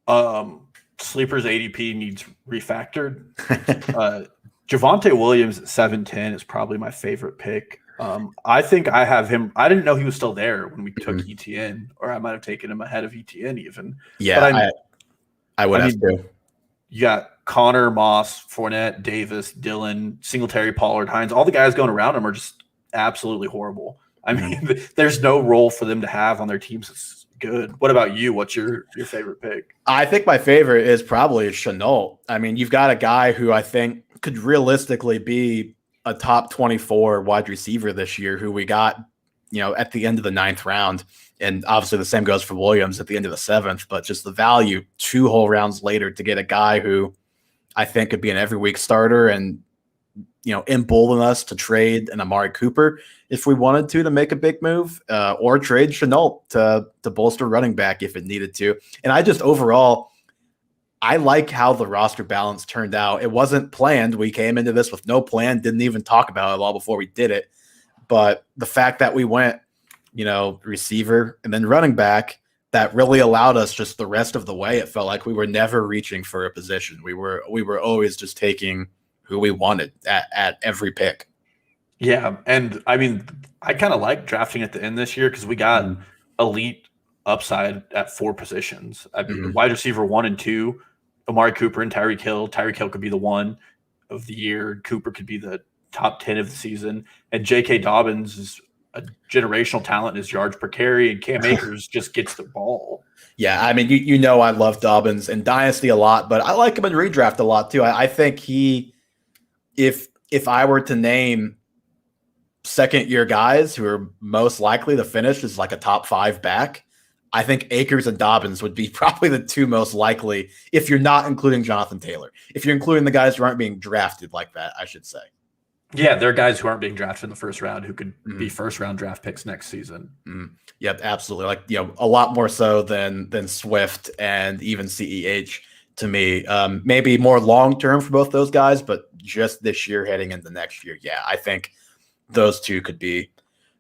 Sleeper's ADP needs refactored. Javonte Williams at 7'10" is probably my favorite pick. I think I have him. I didn't know he was still there when we took ETN, or I might have taken him ahead of ETN even. Yeah, but I would have to. You got Connor, Moss, Fournette, Davis, Dillon, Singletary, Pollard, Hines. All the guys going around him are just absolutely horrible. I mean, there's no role for them to have on their teams that's good. What about you? What's your favorite pick? I think my favorite is probably Shenault. I mean, you've got a guy who I think could realistically be a top 24 wide receiver this year who we got, at the end of the 9th round. And obviously the same goes for Williams at the end of the 7th, but just the value 2 whole rounds later to get a guy who I think could be an every week starter and, embolden us to trade an Amari Cooper if we wanted to make a big move, or trade Shenault to bolster running back if it needed to. And I just overall, I like how the roster balance turned out. It wasn't planned. We came into this with no plan, didn't even talk about it all before we did it. But the fact that we went, receiver and then running back, that really allowed us just the rest of the way. It felt like we were never reaching for a position. We were always just taking who we wanted at every pick. Yeah. And I mean, I kind of like drafting at the end this year because we got elite upside at 4 positions. I mean, wide receiver 1 and 2, Amari Cooper and Tyreek Hill. Tyreek Hill could be the 1 of the year. Cooper could be the top 10 of the season. And J.K. Dobbins is a generational talent in his yards per carry, and Cam Akers just gets the ball. Yeah, I mean, I love Dobbins in Dynasty a lot, but I like him in redraft a lot too. I think if I were to name second-year guys who are most likely to finish as like a top 5 back, I think Akers and Dobbins would be probably the 2 most likely if you're not including Jonathan Taylor. If you're including the guys who aren't being drafted like that, I should say. Yeah, there are guys who aren't being drafted in the first round who could be first-round draft picks next season. Yep, absolutely. Like, a lot more so than Swift and even CEH to me. Maybe more long-term for both those guys, but just this year heading into next year, yeah, I think those 2 could be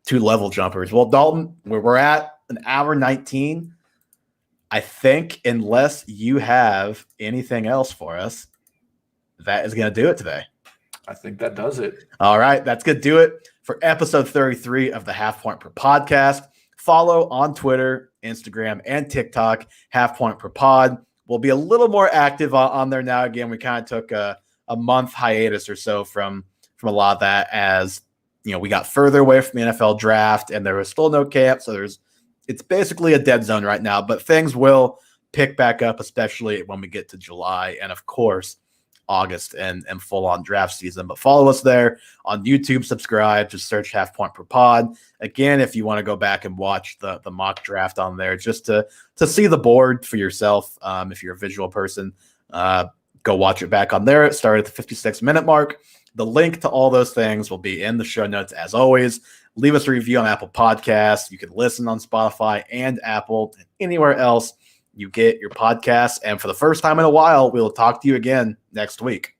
2 level jumpers. Well, Dalton, we're at an hour 19. I think unless you have anything else for us, that is going to do it today. I think that does it. All right. That's going to do it for episode 33 of the Half Point Per Podcast. Follow on Twitter, Instagram, and TikTok, Half Point Per Pod. We'll be a little more active on there now. Again, we kind of took a month hiatus or so from a lot of that as, we got further away from the NFL draft and there was still no camp. So it's basically a dead zone right now, but things will pick back up, especially when we get to July and, of course, August and full-on draft season. But follow us there on YouTube, subscribe, just search Half Point Per Pod. Again, if you want to go back and watch the mock draft on there just to see the board for yourself, if you're a visual person, go watch it back on there. It started at the 56-minute mark. The link to all those things will be in the show notes as always. Leave us a review on Apple Podcasts. You can listen on Spotify and Apple and anywhere else you get your podcasts. And for the first time in a while, we will talk to you again next week.